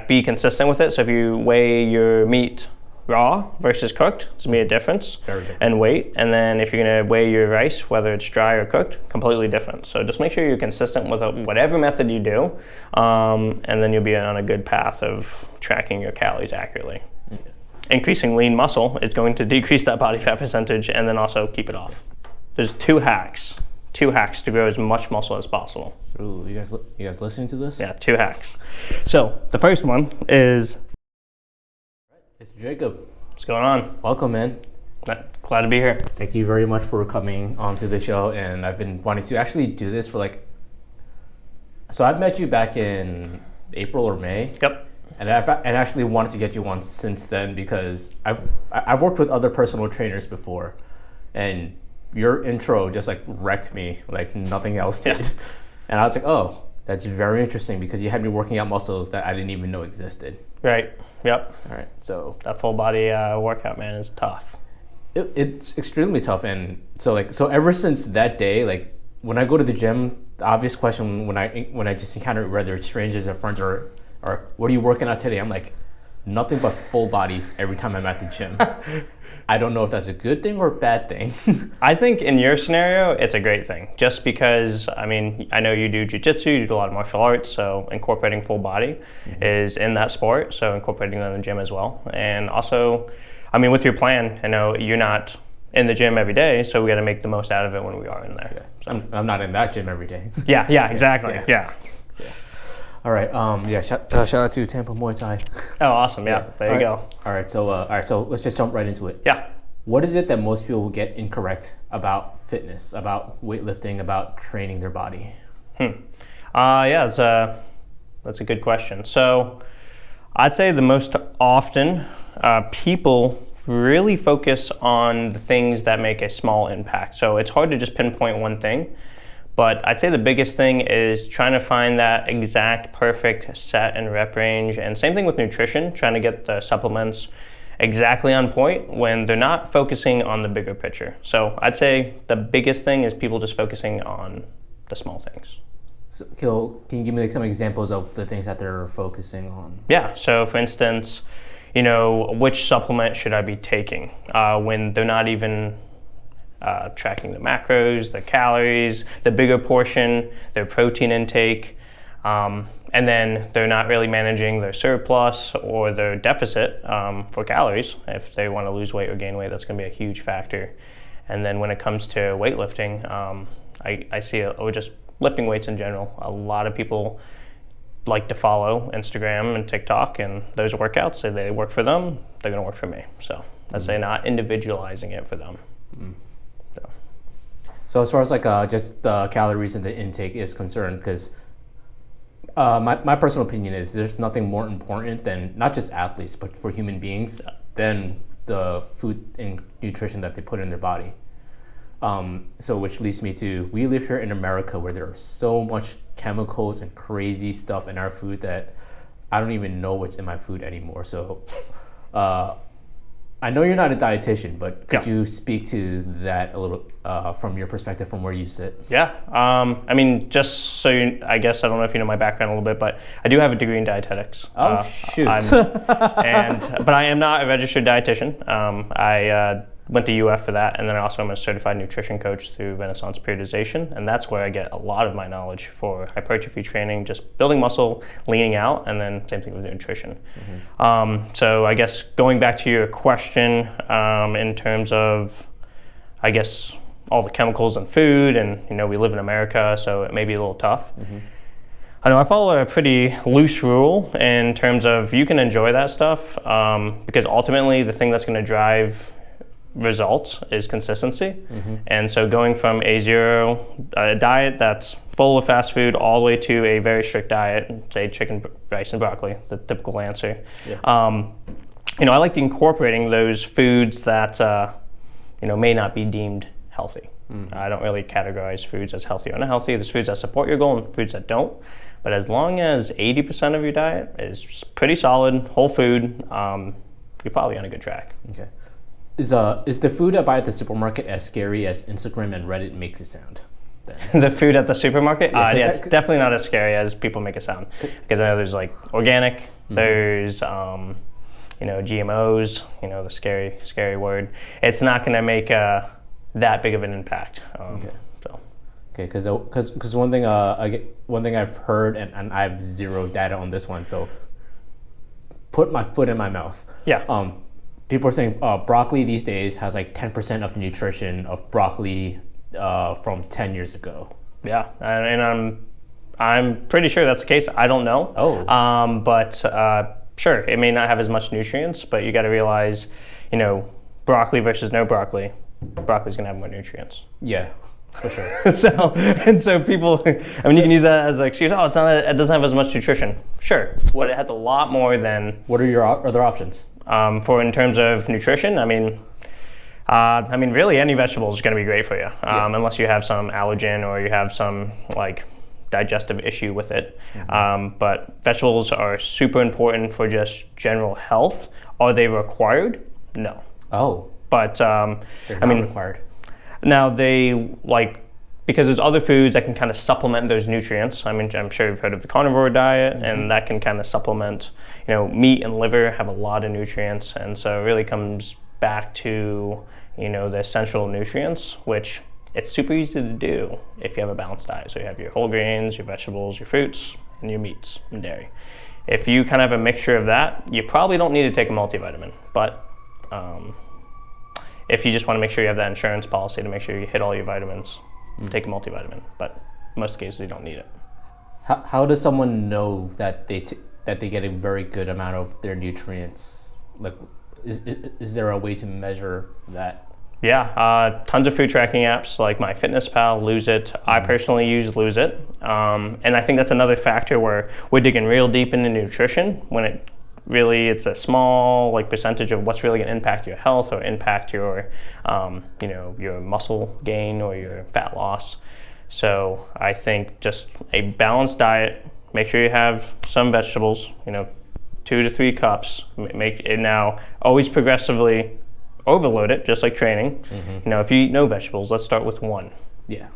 be consistent with it. So if you weigh your meat raw versus cooked, it's gonna be a difference in weight. And then if you're gonna weigh your rice, whether it's dry or cooked, completely different. So just make sure you're consistent with whatever method you do, and then you'll be on a good path of tracking your calories accurately. Increasing lean muscle is going to decrease that body fat percentage and then also keep it off. There's two hacks to grow as much muscle as possible. Ooh, you guys listening to this? Yeah, 2 hacks. So the first one is... It's Jacob. What's going on? Welcome, man. Glad to be here. Thank you very much for coming onto the show, and I've been wanting to actually do this for so I met you back in April or May. Yep. And I've actually wanted to get you on since then because I've worked with other personal trainers before, and your intro just wrecked me like nothing else did. Yeah. And I was like, oh, that's very interesting because you had me working out muscles that I didn't even know existed. Right. Yep. All right. So that full body workout, man, is tough. It's extremely tough, and so ever since that day, when I go to the gym, the obvious question when I just encounter whether it's strangers or friends or what are you working out today? I'm like, nothing but full bodies every time I'm at the gym. I don't know if that's a good thing or a bad thing. I think in your scenario, it's a great thing. Just because, I know you do jiu-jitsu, you do a lot of martial arts, so incorporating full body is in that sport, so incorporating that in the gym as well. And also, with your plan, I know you're not in the gym every day, so we got to make the most out of it when we are in there. Yeah. So. I'm not in that gym every day. Yeah, exactly. Yeah. All right. Shout out to Tampa Muay Thai. Oh, awesome. Yeah. There you go. All right. So let's just jump right into it. Yeah. What is it that most people get incorrect about fitness, about weightlifting, about training their body? That's a good question. So I'd say the most often people really focus on the things that make a small impact. So it's hard to just pinpoint one thing. But I'd say the biggest thing is trying to find that exact perfect set and rep range. And same thing with nutrition, trying to get the supplements exactly on point when they're not focusing on the bigger picture. So I'd say the biggest thing is people just focusing on the small things. So, can you give me some examples of the things that they're focusing on? Yeah, so for instance, which supplement should I be taking when they're not even tracking the macros, the calories, the bigger portion, their protein intake, and then they're not really managing their surplus or their deficit for calories. If they want to lose weight or gain weight, that's going to be a huge factor. And then when it comes to weightlifting, I see or just lifting weights in general, a lot of people like to follow Instagram and TikTok, and those workouts, say they work for them, they're going to work for me. So I'd say not individualizing it for them. So as far as just the calories and the intake is concerned, because my personal opinion is there's nothing more important than not just athletes, but for human beings than the food and nutrition that they put in their body. So which leads me to, we live here in America where there are so much chemicals and crazy stuff in our food that I don't even know what's in my food anymore. So I know you're not a dietitian, but could you speak to that a little from your perspective, from where you sit? Yeah. Just so I guess, I don't know if you know my background a little bit, but I do have a degree in dietetics. Oh, shoot. But I am not a registered dietitian. I went to UF for that, and then I also am a certified nutrition coach through Renaissance Periodization, and that's where I get a lot of my knowledge for hypertrophy training, just building muscle, leaning out, and then same thing with nutrition. So I guess going back to your question, in terms of, I guess, all the chemicals in food, and we live in America, so it may be a little tough. I know I follow a pretty loose rule in terms of you can enjoy that stuff, because ultimately the thing that's going to drive results is consistency. And so going from a diet that's full of fast food all the way to a very strict diet, say chicken, rice, and broccoli, the typical answer. I like incorporating those foods that may not be deemed healthy. I don't really categorize foods as healthy or unhealthy. There's foods that support your goal and foods that don't. But as long as 80% of your diet is pretty solid, whole food, you're probably on a good track. Okay. Is the food I buy at the supermarket as scary as Instagram and Reddit makes it sound? The food at the supermarket? Yeah, it's definitely not as scary as people make it sound. Because I know there's organic, There's GMOs, the scary word. It's not going to make that big of an impact. Okay, because one thing I've heard, and I have zero data on this one, so put my foot in my mouth. Yeah. People are saying broccoli these days has like 10% of the nutrition of broccoli from 10 years ago. Yeah, and I'm pretty sure that's the case. I don't know. Oh. But sure, it may not have as much nutrients, but you got to realize, broccoli versus no broccoli, broccoli's gonna have more nutrients. Yeah, for sure. so people, you can use that as an excuse. Oh, it doesn't have as much nutrition. Sure, but it has a lot more than. What are your other options? For in terms of nutrition, really any vegetable is going to be great for you, unless you have some allergen or you have some digestive issue with it. But vegetables are super important for just general health. Are they required? No. Oh. But they're not required. Now because there's other foods that can kind of supplement those nutrients. I'm sure you've heard of the carnivore diet, and that can kind of supplement. Meat and liver have a lot of nutrients, and so it really comes back to the essential nutrients, which it's super easy to do if you have a balanced diet. So you have your whole grains, your vegetables, your fruits, and your meats and dairy. If you kind of have a mixture of that, you probably don't need to take a multivitamin. But if you just want to make sure you have that insurance policy to make sure you hit all your vitamins, take a multivitamin. But in most cases, you don't need it. How does someone know that they get a very good amount of their nutrients? Like, is there a way to measure that? Yeah, tons of food tracking apps like MyFitnessPal, Lose It. I personally use Lose It. And I think that's another factor where we're digging real deep into nutrition when it's a small percentage of what's really going to impact your health or impact your your muscle gain or your fat loss. So I think just a balanced diet, make sure you have some vegetables, 2 to 3 cups, make it now always progressively overload it, just like training. If you eat no vegetables, let's start with 1. Yeah.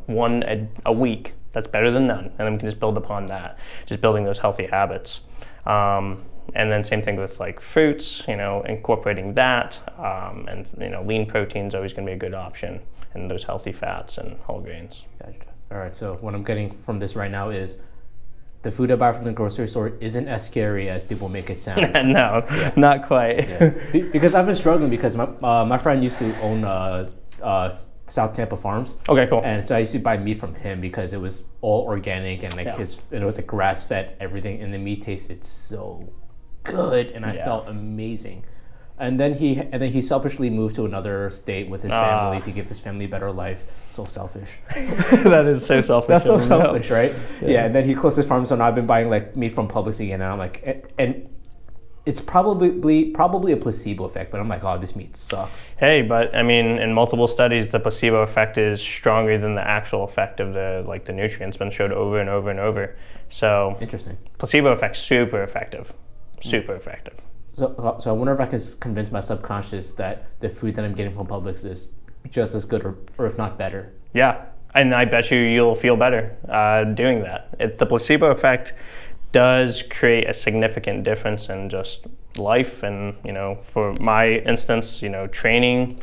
One a week, that's better than none. And then we can just build upon that, just building those healthy habits. And then same thing with fruits, incorporating that, and lean protein is always going to be a good option, and those healthy fats and whole grains. Gotcha. All right, so what I'm getting from this right now is the food I buy from the grocery store isn't as scary as people make it sound. No, not quite. Yeah. Because I've been struggling because my friend used to own South Tampa Farms. Okay, cool. And so I used to buy meat from him because it was all organic and it was grass fed everything, and the meat tasted so good, and I felt amazing. And then he selfishly moved to another state with his family to give his family a better life. So selfish. That is so selfish. That's so selfish, right? Yeah. And then he closed his farm, so now I've been buying meat from Publix again, and I'm like, and it's probably a placebo effect, but I'm like, oh, this meat sucks. Hey, but in multiple studies, the placebo effect is stronger than the actual effect of the nutrients. Been showed over and over and over. So interesting. Placebo effect, super effective. Super effective. So I wonder if I can convince my subconscious that the food that I'm getting from Publix is just as good or if not better. Yeah, and I bet you'll feel better doing that. The placebo effect does create a significant difference in just life, and for my instance, training,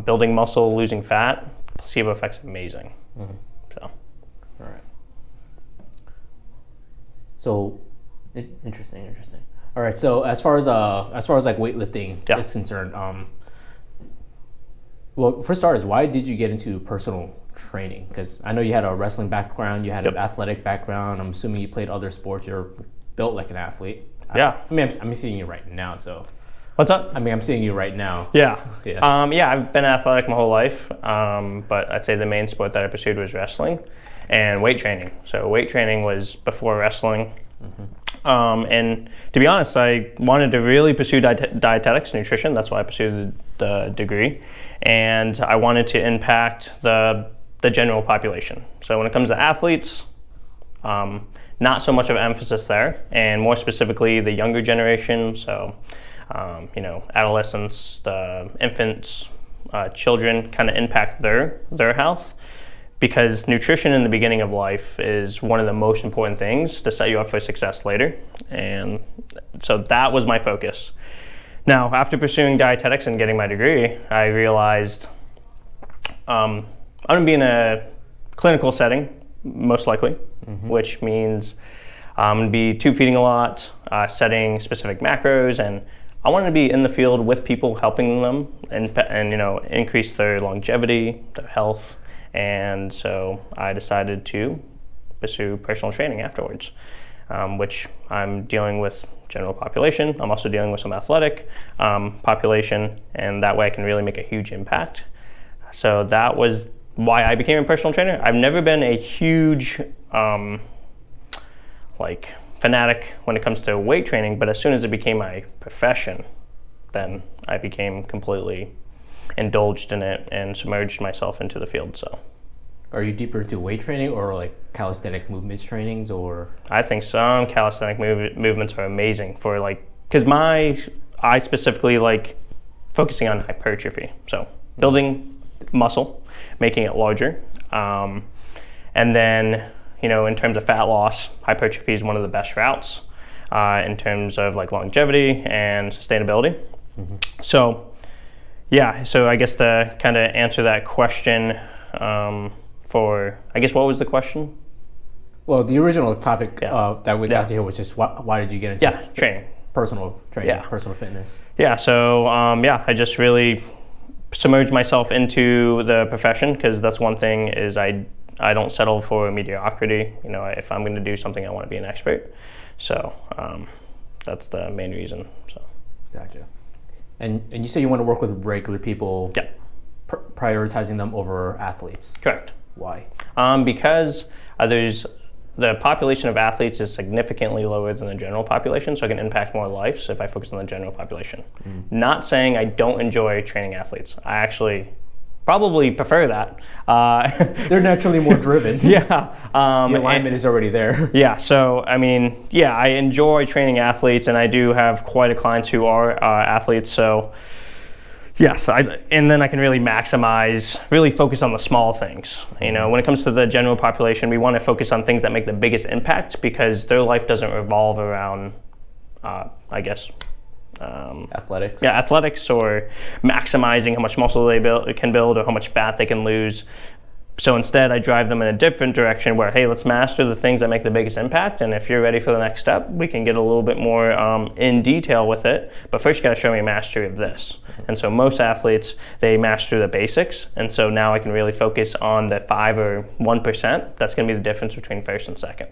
building muscle, losing fat. Placebo effect's amazing. So, all right. So, interesting. All right. So as far as weightlifting is concerned, well, for starters, why did you get into personal training? Because I know you had a wrestling background, you had an athletic background. I'm assuming you played other sports. You're built like an athlete. Yeah. I'm seeing you right now. So. What's up? I'm seeing you right now. Yeah. I've been athletic my whole life, but I'd say the main sport that I pursued was wrestling and weight training. So weight training was before wrestling. And to be honest, I wanted to really pursue dietetics, nutrition. That's why I pursued the degree. And I wanted to impact the general population. So when it comes to athletes, not so much of an emphasis there, and more specifically the younger generation. So, adolescents, the infants, children, kind of impact their health. because nutrition in the beginning of life is one of the most important things to set you up for success later. And so that was my focus. Now, after pursuing dietetics and getting my degree, I realized I'm going to be in a clinical setting, most likely, which means I'm going to be tube feeding a lot, setting specific macros, and I wanted to be in the field with people, helping them and increase their longevity, their health. And so I decided to pursue personal training afterwards, which I'm dealing with general population. I'm also dealing with some athletic population, and that way I can really make a huge impact. So that was why I became a personal trainer. I've never been a huge fanatic when it comes to weight training, but as soon as it became my profession, then I became completely indulged in it and submerged myself into the field. So are you deeper into weight training or like calisthenic movements trainings, or? I think some calisthenic movements are amazing for because I specifically like focusing on hypertrophy. So building muscle, making it larger. And then, in terms of fat loss, hypertrophy is one of the best routes in terms of longevity and sustainability. So I guess to kind of answer that question, what was the question? Well, the original topic that we got to here was just why did you get into training? Personal training, personal fitness. I just really submerged myself into the profession, because that's one thing is I don't settle for mediocrity. If I'm going to do something, I want to be an expert. So that's the main reason. So. Gotcha. And you say you want to work with regular people. Yeah. Prioritizing them over athletes. Correct. Why? Because the population of athletes is significantly lower than the general population, so I can impact more lives if I focus on the general population. Not saying I don't enjoy training athletes. I actually probably prefer that. They're naturally more driven. The alignment is already there. I enjoy training athletes, and I do have quite a clients who are athletes, so yes, and then I can really really focus on the small things. When it comes to the general population, we want to focus on things that make the biggest impact, because their life doesn't revolve around, athletics. Yeah, athletics, or maximizing how much muscle they can build or how much fat they can lose. So instead, I drive them in a different direction where, hey, let's master the things that make the biggest impact. And if you're ready for the next step, we can get a little bit more in detail with it. But first, you got to show me mastery of this. And so most athletes, they master the basics. And so now I can really focus on the 5 or 1%. That's going to be the difference between first and second.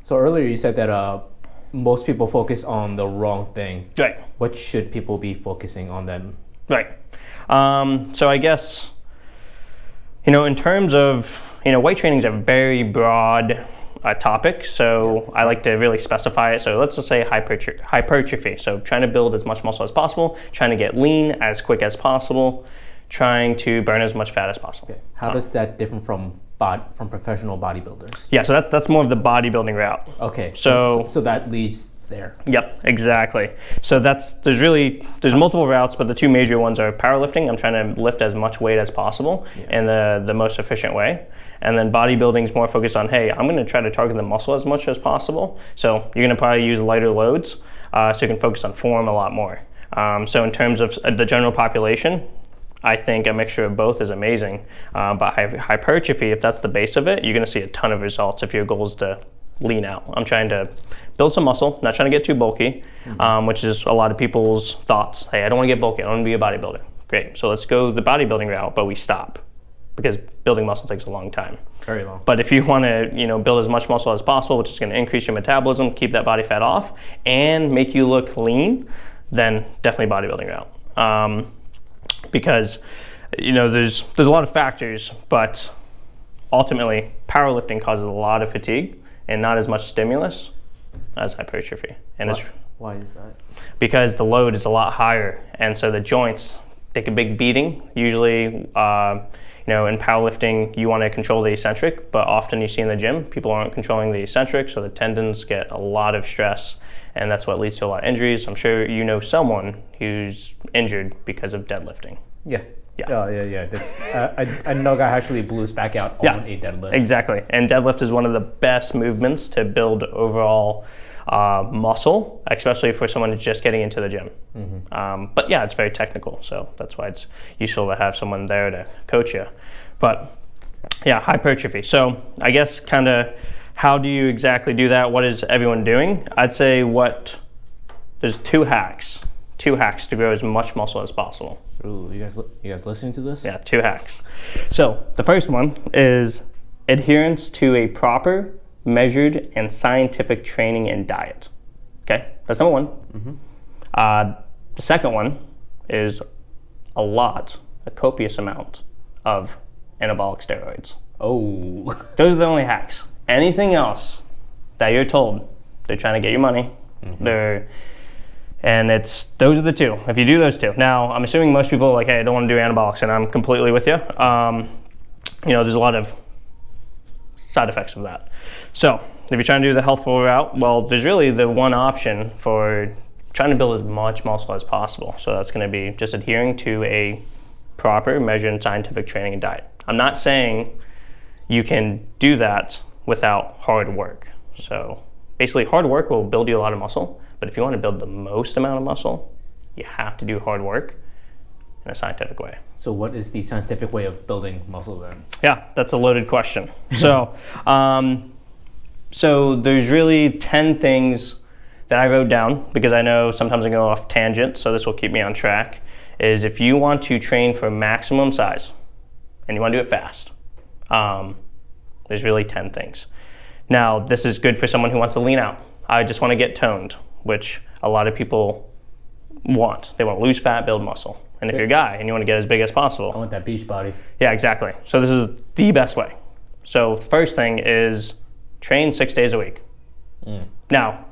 So earlier you said that most people focus on the wrong thing. Right. What should people be focusing on then? Right. So I guess, in terms of, weight training is a very broad topic. So I like to really specify it. So let's just say hypertrophy. So trying to build as much muscle as possible, trying to get lean as quick as possible, trying to burn as much fat as possible. Okay. How does that differ from professional bodybuilders? Yeah, so that's more of the bodybuilding route. Okay, so that leads there. Yep, exactly. So there's multiple routes, but the two major ones are powerlifting. I'm trying to lift as much weight as possible in the most efficient way. And then bodybuilding is more focused on, hey, I'm going to try to target the muscle as much as possible. So you're going to probably use lighter loads, so you can focus on form a lot more. So in terms of the general population, I think a mixture of both is amazing. But hypertrophy, if that's the base of it, you're going to see a ton of results if your goal is to lean out. I'm trying to build some muscle, not trying to get too bulky, which is a lot of people's thoughts. Hey, I don't want to get bulky. I don't want to be a bodybuilder. Great. So let's go the bodybuilding route, but we stop, because building muscle takes a long time. Very long. But if you want to, build as much muscle as possible, which is going to increase your metabolism, keep that body fat off, and make you look lean, then definitely bodybuilding route. Because there's a lot of factors, but ultimately powerlifting causes a lot of fatigue and not as much stimulus as hypertrophy. And why is that? Because the load is a lot higher, and so the joints take a big beating. Usually, in powerlifting, you want to control the eccentric, but often you see in the gym, people aren't controlling the eccentric, so the tendons get a lot of stress, and that's what leads to a lot of injuries. I'm sure you know someone who's injured because of deadlifting. Yeah. I know a guy actually blew his back out on a deadlift. Exactly. And deadlift is one of the best movements to build overall muscle, especially for someone who's just getting into the gym. But yeah, it's very technical, so that's why it's useful to have someone there to coach you. But yeah, hypertrophy. So I guess kind of how do you exactly do that? What is everyone doing? I'd say there's two hacks to grow as much muscle as possible. Ooh, you guys listening to this? Yeah, 2 hacks. So the first one is adherence to a proper, measured, and scientific training and diet. Okay, that's number one. The second one is a copious amount of anabolic steroids. Oh. Those are the only hacks. Anything else that you're told, they're trying to get your money. Those are the two. If you do those two. Now, I'm assuming most people are like, hey, I don't want to do anabolics, and I'm completely with you. There's a lot of side effects of that. So if you're trying to do the healthful route, well, there's really the one option for trying to build as much muscle as possible. So that's going to be just adhering to a proper, measured, and scientific training and diet. I'm not saying you can do that without hard work. So basically, hard work will build you a lot of muscle. But if you want to build the most amount of muscle, you have to do hard work in a scientific way. So what is the scientific way of building muscle then? Yeah, that's a loaded question. So, so there's really 10 things that I wrote down because I know sometimes I go off tangent, so this will keep me on track, is if you want to train for maximum size and you want to do it fast, there's really 10 things. Now, this is good for someone who wants to lean out. I just want to get toned, which a lot of people want. They want to lose fat, build muscle. And if you're a guy and you want to get as big as possible. I want that beach body. Yeah, exactly. So this is the best way. So first thing is train 6 days a week. Now,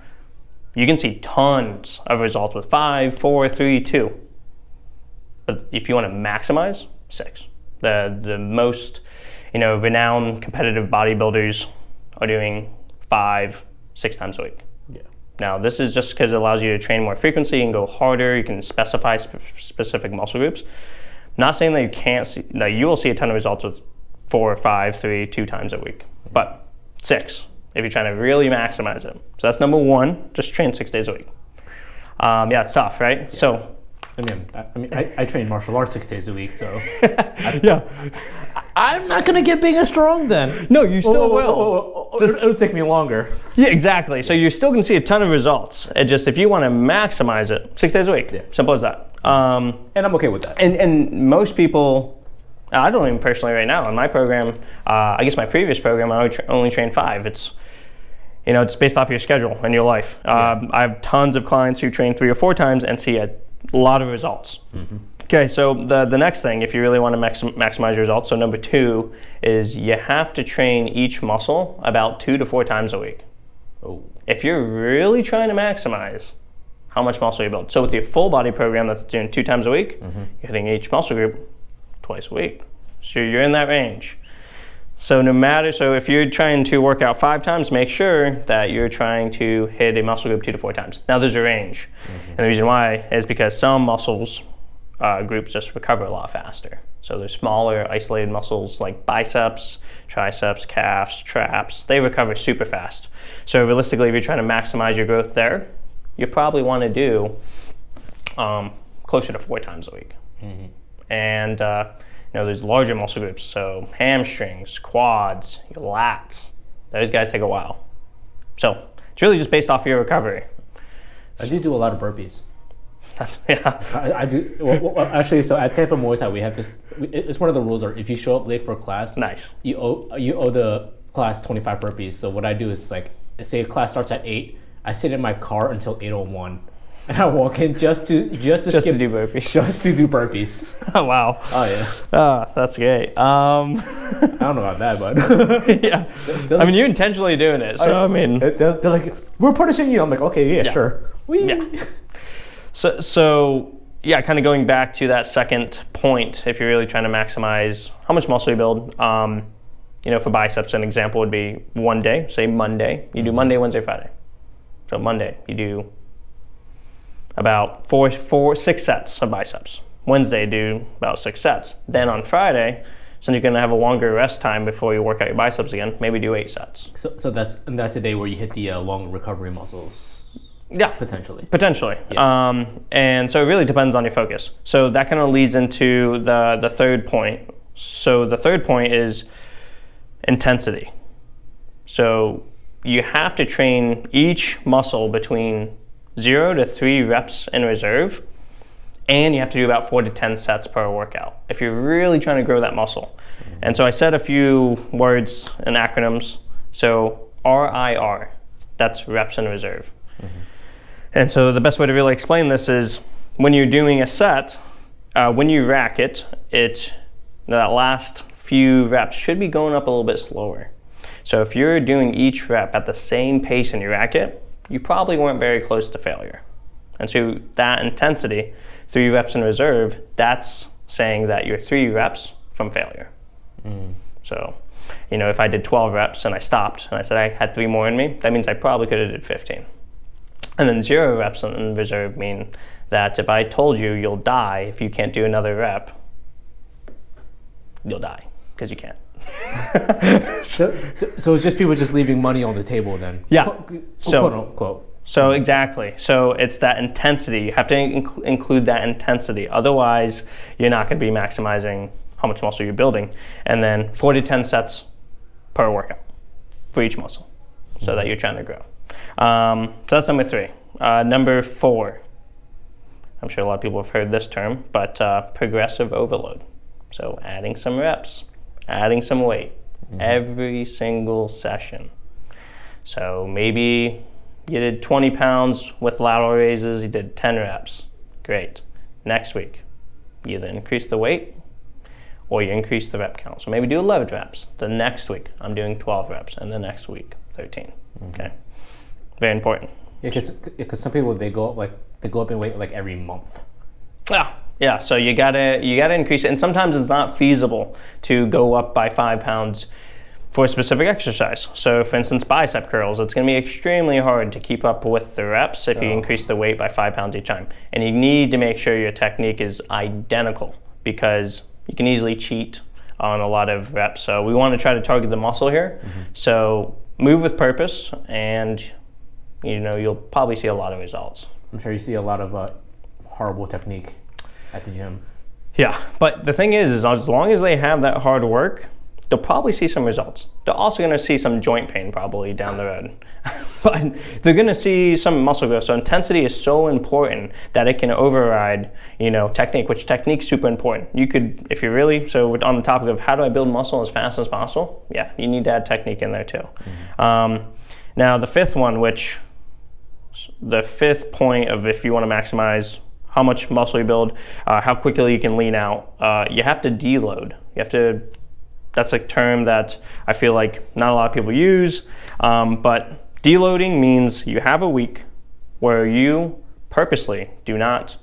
you can see tons of results with 5, 4, 3, 2. But if you want to maximize, 6. The most, renowned competitive bodybuilders are doing 5, 6 times a week. Now, this is just because it allows you to train more frequency and go harder. You can specify specific muscle groups. I'm not saying that you can't see, that you will see a ton of results with 4, 5, 3, 2 times a week, but 6 if you're trying to really maximize it. So that's number one, just train 6 days a week. Yeah, it's tough, right? Yeah. So, I train martial arts 6 days a week, so. Yeah. I'm not going to get big and strong then. No, you still will. It'll take me longer. Yeah, exactly. So you're still going to see a ton of results. It just, if you want to maximize it, 6 days a week. Yeah. Simple as that. And I'm okay with that. And most people, I don't even personally right now, in my program, I guess my previous program, I only train 5. It's, it's based off your schedule and your life. I have tons of clients who train 3 or 4 times and see a lot of results. Okay, so the next thing, if you really want to maximize your results, so number 2 is you have to train each muscle about 2 to 4 times a week. Oh. If you're really trying to maximize how much muscle you build. So with your full body program that's doing 2 times a week, you're hitting each muscle group twice a week. So you're in that range. So if you're trying to work out 5 times, make sure that you're trying to hit a muscle group 2 to 4 times. Now there's a range. And the reason why is because some muscles groups just recover a lot faster. So there's smaller isolated muscles like biceps, triceps, calves, traps. They recover super fast. So realistically, if you're trying to maximize your growth there, you probably want to do closer to 4 times a week. And there's larger muscle groups, so hamstrings, quads, your lats. Those guys take a while. So it's really just based off your recovery. I do a lot of burpees. Yeah. I do. Well, actually, so at Tampa Muay Thai, we have this. It's one of the rules: are if you show up late for a class, nice, you owe the class 25 burpees. So what I do is say class starts at 8. I sit in my car until 8:01, and I walk in just to do burpees. Just to do burpees. Oh wow. Oh yeah. Oh, that's great. I don't know about that, but yeah. You're intentionally doing it, so they're like, we're punishing you. I'm like, okay, yeah. Sure. Yeah. So yeah, kind of going back to that second point, if you're really trying to maximize how much muscle you build, for biceps, an example would be one day, say Monday, you do Monday, Wednesday, Friday. So Monday, you do about 6 sets of biceps. Wednesday, do about 6 sets. Then on Friday, since you're going to have a longer rest time before you work out your biceps again, maybe do 8 sets. So that's the day where you hit the long recovery muscles. Yeah. Potentially. Yeah. And so it really depends on your focus. So that kind of leads into the third point. So the third point is intensity. So you have to train each muscle between 0 to 3 reps in reserve, and you have to do about 4 to 10 sets per workout if you're really trying to grow that muscle. And so I said a few words and acronyms. So RIR, that's reps in reserve. And so the best way to really explain this is when you're doing a set, when you rack it, that last few reps should be going up a little bit slower. So if you're doing each rep at the same pace in your rack it, you probably weren't very close to failure. And so that intensity, 3 reps in reserve, that's saying that you're 3 reps from failure. So, if I did 12 reps and I stopped and I said I had 3 more in me, that means I probably could have did 15. And then 0 reps in reserve mean that if I told you you'll die if you can't do another rep, you'll die because you can't. So it's just people just leaving money on the table then. Yeah. Quote unquote. So exactly. So it's that intensity. You have to include that intensity. Otherwise, you're not going to be maximizing how much muscle you're building. And then 4 to 10 sets per workout for each muscle so that you're trying to grow. So that's number 3. Number 4. I'm sure a lot of people have heard this term, but progressive overload. So adding some reps, adding some weight every single session. So maybe you did 20 pounds with lateral raises, you did 10 reps. Great. Next week, you either increase the weight or you increase the rep count. So maybe do 11 reps. The next week, I'm doing 12 reps, and the next week, 13. Okay. Very important. Yeah, because some people they go up in weight like every month. Yeah. So you gotta increase it, and sometimes it's not feasible to go up by 5 pounds for a specific exercise. So, for instance, bicep curls, it's going to be extremely hard to keep up with the reps if you increase the weight by 5 pounds each time. And you need to make sure your technique is identical because you can easily cheat on a lot of reps. So we want to try to target the muscle here. So move with purpose, and you'll probably see a lot of results. I'm sure you see a lot of horrible technique at the gym. Yeah, but the thing is as long as they have that hard work, they'll probably see some results. They're also going to see some joint pain probably down the road. But they're going to see some muscle growth. So intensity is so important that it can override, technique, which technique's super important. You could, if you're really, so on the topic of how do I build muscle as fast as possible, yeah, you need to add technique in there too. Now the fifth point of if you want to maximize how much muscle you build, how quickly you can lean out, you have to deload. That's a term that I feel like not a lot of people use, but deloading means you have a week where you purposely do not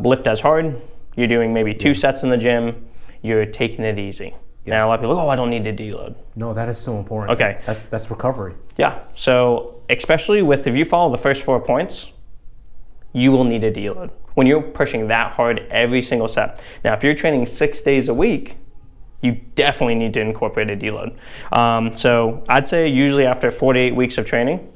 lift as hard. You're doing maybe 2 sets in the gym. You're taking it easy. Now a lot of people go, I don't need to deload. No, that is so important. Okay. That's recovery. Yeah, so especially if you follow the first 4 points, you will need a deload when you're pushing that hard every single set. Now, if you're training 6 days a week, you definitely need to incorporate a deload. So I'd say usually after 4 to 8 weeks of training,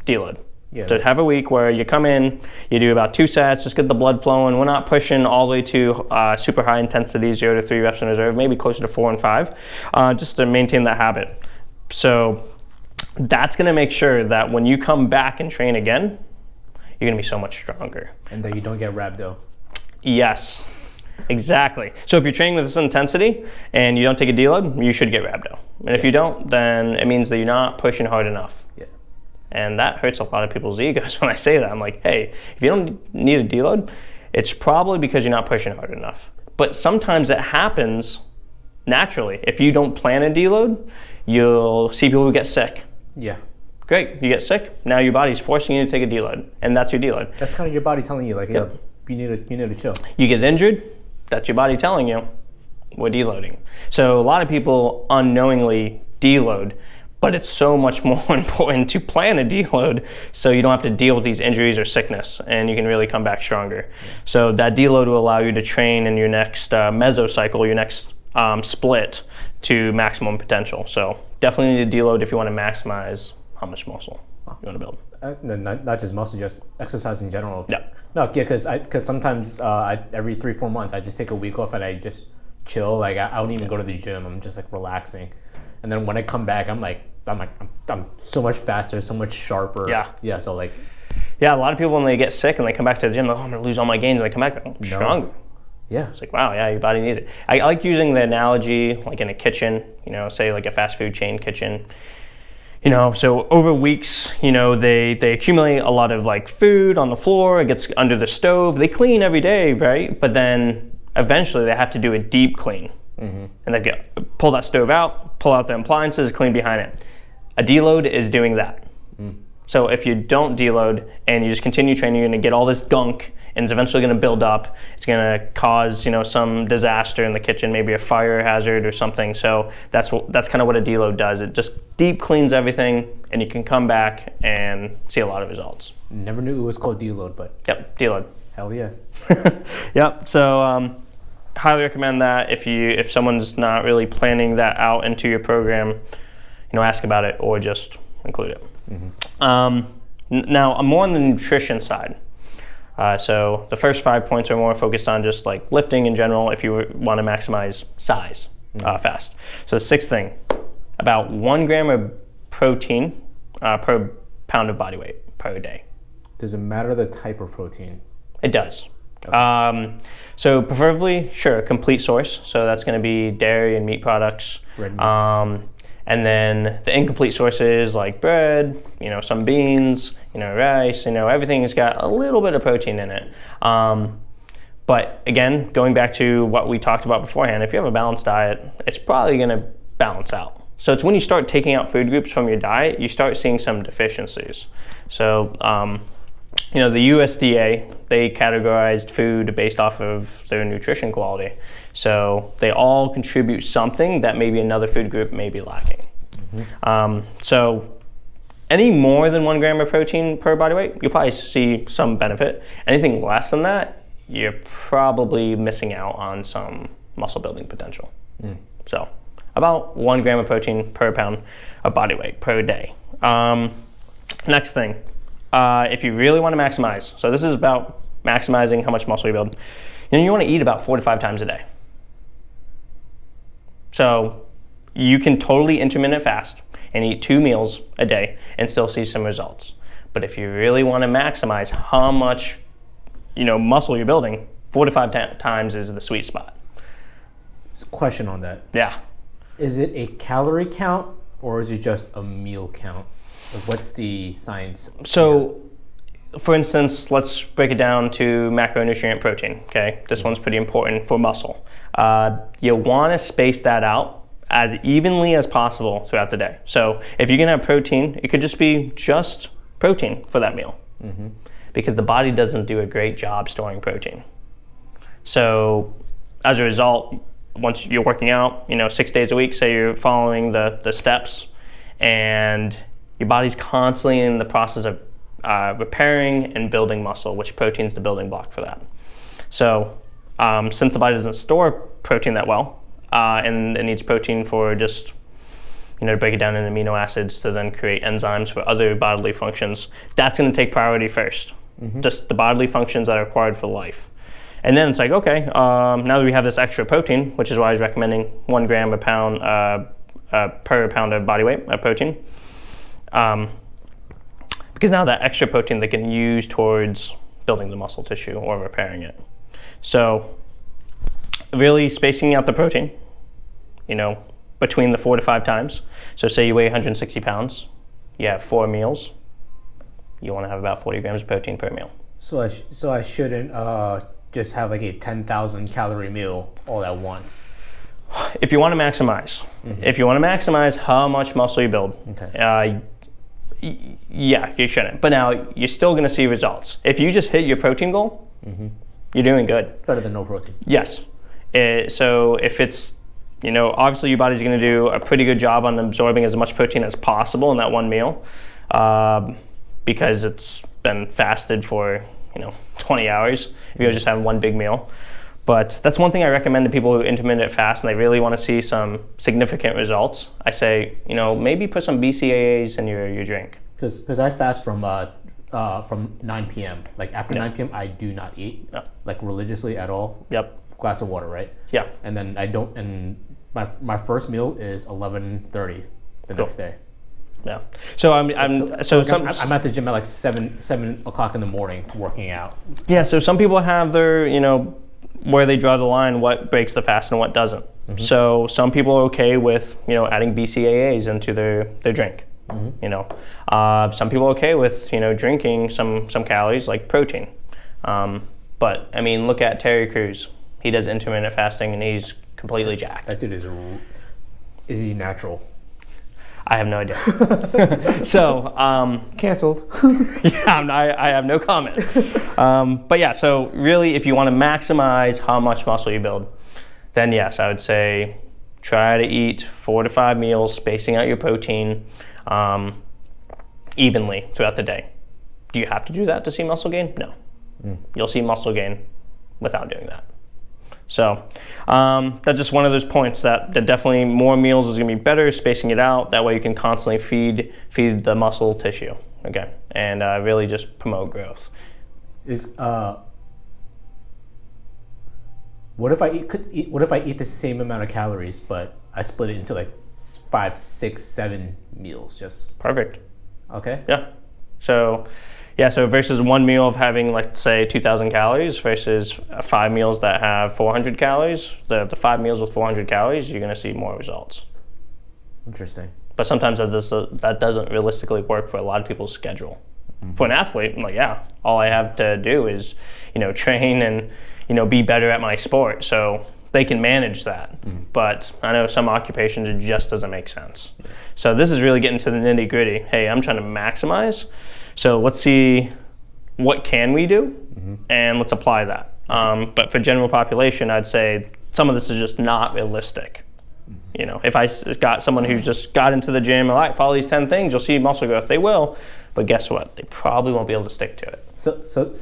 deload. Yeah, so have a week where you come in, you do about 2 sets, just get the blood flowing. We're not pushing all the way to super high intensity, 0 to 3 reps in reserve, maybe closer to 4 and 5, just to maintain that habit. So that's gonna make sure that when you come back and train again, you're gonna be so much stronger. And that you don't get rhabdo. Yes. Exactly. So if you're training with this intensity and you don't take a deload, you should get rhabdo. And if you don't, then it means that you're not pushing hard enough. Yeah. And that hurts a lot of people's egos when I say that. I'm like, hey, if you don't need a deload, it's probably because you're not pushing hard enough. But sometimes it happens naturally. If you don't plan a deload, you'll see people who get sick. Yeah. Great, you get sick, now your body's forcing you to take a deload, and that's your deload. That's kind of your body telling you, like, yeah, you need to chill. You get injured, that's your body telling you, we're deloading. So a lot of people unknowingly deload, But it's so much more important to plan a deload so you don't have to deal with these injuries or sickness, and you can really come back stronger. So that deload will allow you to train in your next mesocycle, your next split, to maximum potential. So definitely need a deload if you want to maximize how much muscle you want to build. Not just muscle, just exercise in general. Yeah. No, yeah, because sometimes every 3-4 months I just take a week off and I just chill. Like I don't even go to the gym. I'm just like relaxing, and then when I come back, I'm so much faster, so much sharper. Yeah. Yeah. So like. Yeah, a lot of people when they get sick and they come back to the gym, like, oh, I'm gonna lose all my gains, and they come back stronger. Yeah. It's like, wow, yeah, your body needs it. I like using the analogy like in a kitchen, say like a fast food chain kitchen. So over weeks, they accumulate a lot of like food on the floor, it gets under the stove, they clean every day, right? But then eventually they have to do a deep clean. And they pull that stove out, pull out the appliances, clean behind it. A deload is doing that. So if you don't deload and you just continue training, you're gonna get all this gunk and it's eventually gonna build up. It's gonna cause, some disaster in the kitchen, maybe a fire hazard or something. So that's kind of what a deload does. It just deep cleans everything and you can come back and see a lot of results. Never knew it was called deload, but. Yep, deload. Hell yeah. Yep, so highly recommend that if someone's not really planning that out into your program, ask about it or just include it. Now, I'm more on the nutrition side. So the first 5 points are more focused on just like lifting in general if you want to maximize size fast. So the sixth thing, about 1 gram of protein per pound of body weight per day. Does it matter the type of protein? It does. Okay. So preferably, sure, a complete source. So that's going to be dairy and meat products. Red meats. And then the incomplete sources like bread, some beans, rice, everything's got a little bit of protein in it. But again, going back to what we talked about beforehand, if you have a balanced diet, it's probably going to balance out. So it's when you start taking out food groups from your diet, you start seeing some deficiencies. So, the USDA, they categorized food based off of their nutrition quality. So they all contribute something that maybe another food group may be lacking. So any more than 1 gram of protein per body weight, you'll probably see some benefit. Anything less than that, you're probably missing out on some muscle building potential. So about 1 gram of protein per pound of body weight per day. Next thing, if you really want to maximize, so this is about maximizing how much muscle you build, you want to eat about 4 to 5 times a day. So you can totally intermittent fast and eat 2 meals a day and still see some results. But if you really want to maximize how much muscle you're building, 4 to 5 times is the sweet spot. Question on that. Yeah. Is it a calorie count or is it just a meal count? What's the science? So, for instance, let's break it down to macronutrient protein, okay? This one's pretty important for muscle. You want to space that out as evenly as possible throughout the day. So if you're going to have protein, it could just be just protein for that meal because the body doesn't do a great job storing protein. So as a result, once you're working out, 6 days a week, say you're following the steps and your body's constantly in the process of repairing and building muscle, which protein is the building block for that. So since the body doesn't store protein that well, and it needs protein for just, to break it down in amino acids to then create enzymes for other bodily functions, that's going to take priority first. Just the bodily functions that are required for life. And then it's like, okay, now that we have this extra protein, which is why I was recommending 1 gram a pound per pound of body weight of protein, because now that extra protein they can use towards building the muscle tissue or repairing it. So really spacing out the protein, between the 4 to 5 times. So say you weigh 160 pounds, you have 4 meals, you want to have about 40 grams of protein per meal. So I shouldn't just have like a 10,000 calorie meal all at once. If you want to maximize, how much muscle you build, okay. Yeah, you shouldn't. But now you're still going to see results. If you just hit your protein goal, you're doing good. Better than no protein. Yes. So if it's obviously your body's going to do a pretty good job on absorbing as much protein as possible in that one meal, because it's been fasted for 20 hours if you're just having one big meal. But that's one thing I recommend to people who intermittent fast and they really want to see some significant results. I say, maybe put some BCAAs in your drink. Because I fast from 9 p.m. Like after 9 p.m. I do not eat like religiously at all. Yep. Glass of water, right? Yeah. And then I don't. And my first meal is 11:30 the next day. Yeah. So I'm at the gym at like 7 o'clock in the morning working out. Yeah. So some people have their where they draw the line, what breaks the fast and what doesn't. Mm-hmm. So some people are okay with adding BCAAs into their drink. Mm-hmm. Some people are okay with drinking some calories like protein. But I mean, look at Terry Crews. He does intermittent fasting and he's completely jacked. That dude is he natural? I have no idea. So canceled. Yeah, I have no comment. But yeah, so really, if you want to maximize how much muscle you build, then yes, I would say try to eat 4 to 5 meals, spacing out your protein evenly throughout the day. Do you have to do that to see muscle gain? No. You'll see muscle gain without doing that. So that's just one of those points that definitely more meals is going to be better, spacing it out. That way you can constantly feed the muscle tissue, okay, and really just promote growth. What if I eat the same amount of calories, but I split it into like 5, 6, 7 meals? Just perfect. Okay. Yeah. So versus one meal of having, let's say, 2,000 calories versus 5 meals that have 400 calories, the 5 meals with 400 calories, you're going to see more results. Interesting. But sometimes that doesn't realistically work for a lot of people's schedule. Mm-hmm. For an athlete, I'm like, all I have to do is, train and, be better at my sport. So they can manage that. Mm-hmm. But I know some occupations, it just doesn't make sense. Yeah. So this is really getting to the nitty gritty. Hey, I'm trying to maximize. So let's see what can we do, and let's apply that. But for general population, I'd say some of this is just not realistic. If I got someone who's just got into the gym, all right, follow these 10 things, you'll see muscle growth. They will, but guess what? They probably won't be able to stick to it. So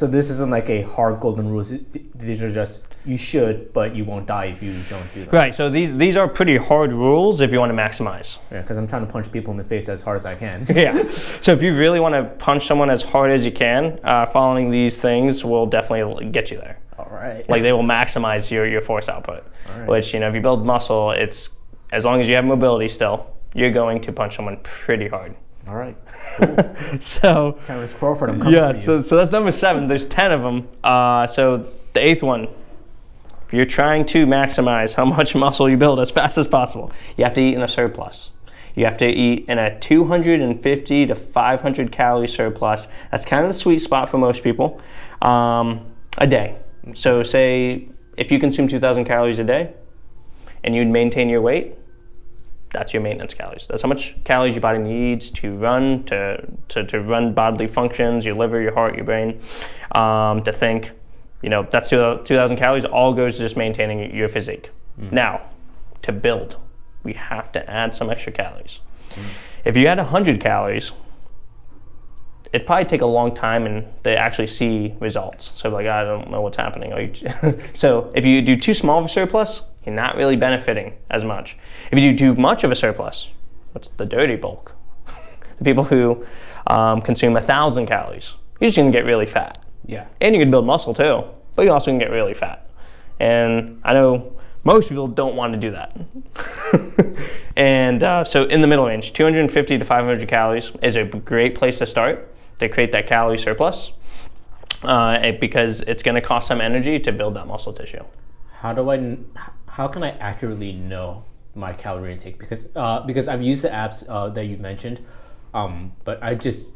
this isn't like a hard golden rule. These are just you should, but you won't die if you don't do that. Right. So these are pretty hard rules if you want to maximize. Yeah, because I'm trying to punch people in the face as hard as I can. Yeah. So if you really want to punch someone as hard as you can, following these things will definitely get you there. All right. Like they will maximize your force output. All right. Which if you build muscle, it's as long as you have mobility still, you're going to punch someone pretty hard. All right. Cool. So Terrence Crawford, I'm coming for you. So that's number 7. There's 10 of them. So the 8th one, if you're trying to maximize how much muscle you build as fast as possible, you have to eat in a surplus. You have to eat in a 250 to 500 calorie surplus. That's kind of the sweet spot for most people. A day. So say if you consume 2,000 calories a day and you'd maintain your weight, that's your maintenance calories. That's how much calories your body needs to run, to run bodily functions, your liver, your heart, your brain, to think, that's 2,000 calories, all goes to just maintaining your physique. Now, to build, we have to add some extra calories. If you add 100 calories, it'd probably take a long time and they actually see results. So like, I don't know what's happening. So if you do too small of a surplus, you're not really benefiting as much. If you do too much of a surplus, what's the dirty bulk? The people who consume 1,000 calories, you're just gonna get really fat. Yeah. And you can build muscle too, but you also can get really fat. And I know most people don't want to do that. And so in the middle range, 250 to 500 calories is a great place to start to create that calorie surplus because it's gonna cost some energy to build that muscle tissue. How can I accurately know my calorie intake? Because I've used the apps that you've mentioned, but I just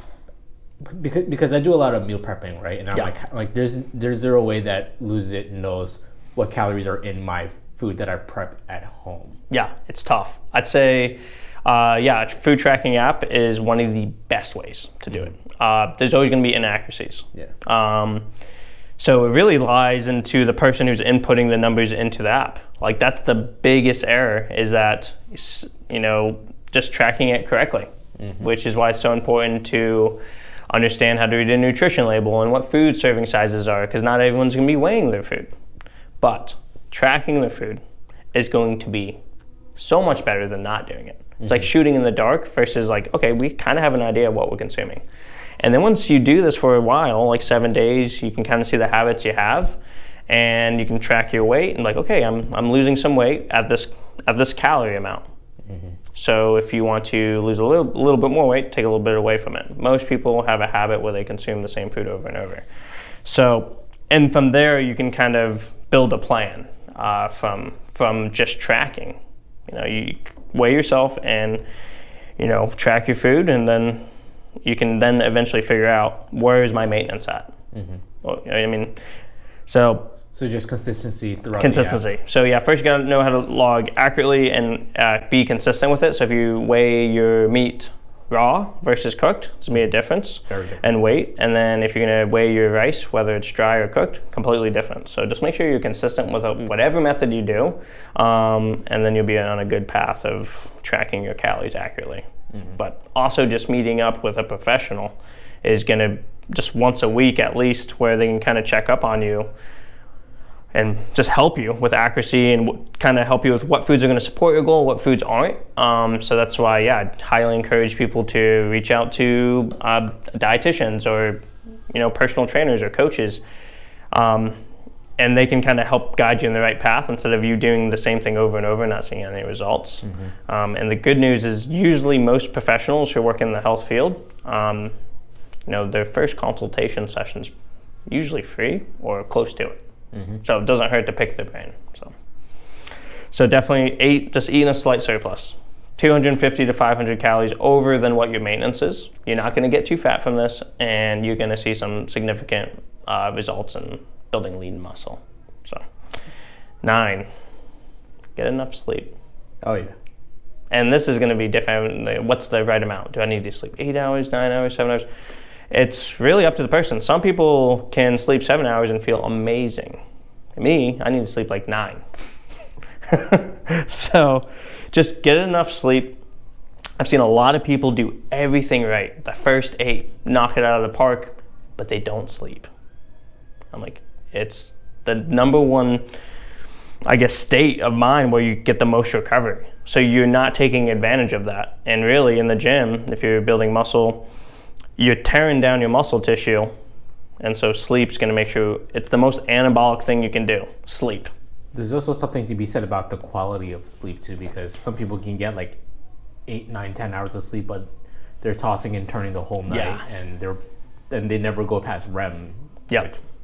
because I do a lot of meal prepping, right? And I'm like there's zero way that Lose It knows what calories are in my food that I prep at home. Yeah, it's tough. I'd say, a food tracking app is one of the best ways to do it. There's always going to be inaccuracies. Yeah. So it really lies into the person who's inputting the numbers into the app. Like that's the biggest error, is that, just tracking it correctly, which is why it's so important to understand how to read a nutrition label and what food serving sizes are, because not everyone's going to be weighing their food. But tracking the food is going to be so much better than not doing it. It's like shooting in the dark versus like, okay, we kind of have an idea of what we're consuming. And then once you do this for a while, like 7 days, you can kind of see the habits you have, and you can track your weight and like, okay, I'm losing some weight at this calorie amount. So if you want to lose a little bit more weight, take a little bit away from it. Most people have a habit where they consume the same food over and over. So, and from there you can kind of build a plan from just tracking. You weigh yourself and track your food, and then you can then eventually figure out, where is my maintenance at. Well, So just consistency throughout consistency. the app. So yeah, first you gotta know how to log accurately and be consistent with it. So if you weigh your meat raw versus cooked, it's gonna be a difference. Very different. And weight. And then if you're gonna weigh your rice, whether it's dry or cooked, completely different. So just make sure you're consistent with whatever method you do, and then you'll be on a good path of tracking your calories accurately. But also just meeting up with a professional is gonna, just once a week at least, where they can kind of check up on you and just help you with accuracy and kind of help you with what foods are going to support your goal, what foods aren't. So that's why, I highly encourage people to reach out to dietitians or personal trainers or coaches, and they can kind of help guide you in the right path instead of you doing the same thing over and over and not seeing any results. And the good news is, usually most professionals who work in the health field, their first consultation session's usually free or close to it. So it doesn't hurt to pick their brain. So definitely just eating a slight surplus. 250 to 500 calories over than what your maintenance is. You're not going to get too fat from this, and you're going to see some significant results in building lean muscle. So 9, get enough sleep. Oh yeah. And this is going to be different. What's the right amount? Do I need to sleep 8 hours, 9 hours, 7 hours? It's really up to the person. Some people can sleep 7 hours and feel amazing. Me, I need to sleep like 9. So just get enough sleep. I've seen a lot of people do everything right. The first 8, knock it out of the park, but they don't sleep. I'm like, it's the number one, state of mind where you get the most recovery. So you're not taking advantage of that. And really in the gym, if you're building muscle, you're tearing down your muscle tissue. And so sleep's gonna make sure it's the most anabolic thing you can do, sleep. There's also something to be said about the quality of sleep too, because some people can get like 8, 9, 10 hours of sleep, but they're tossing and turning the whole night, and they never go past REM,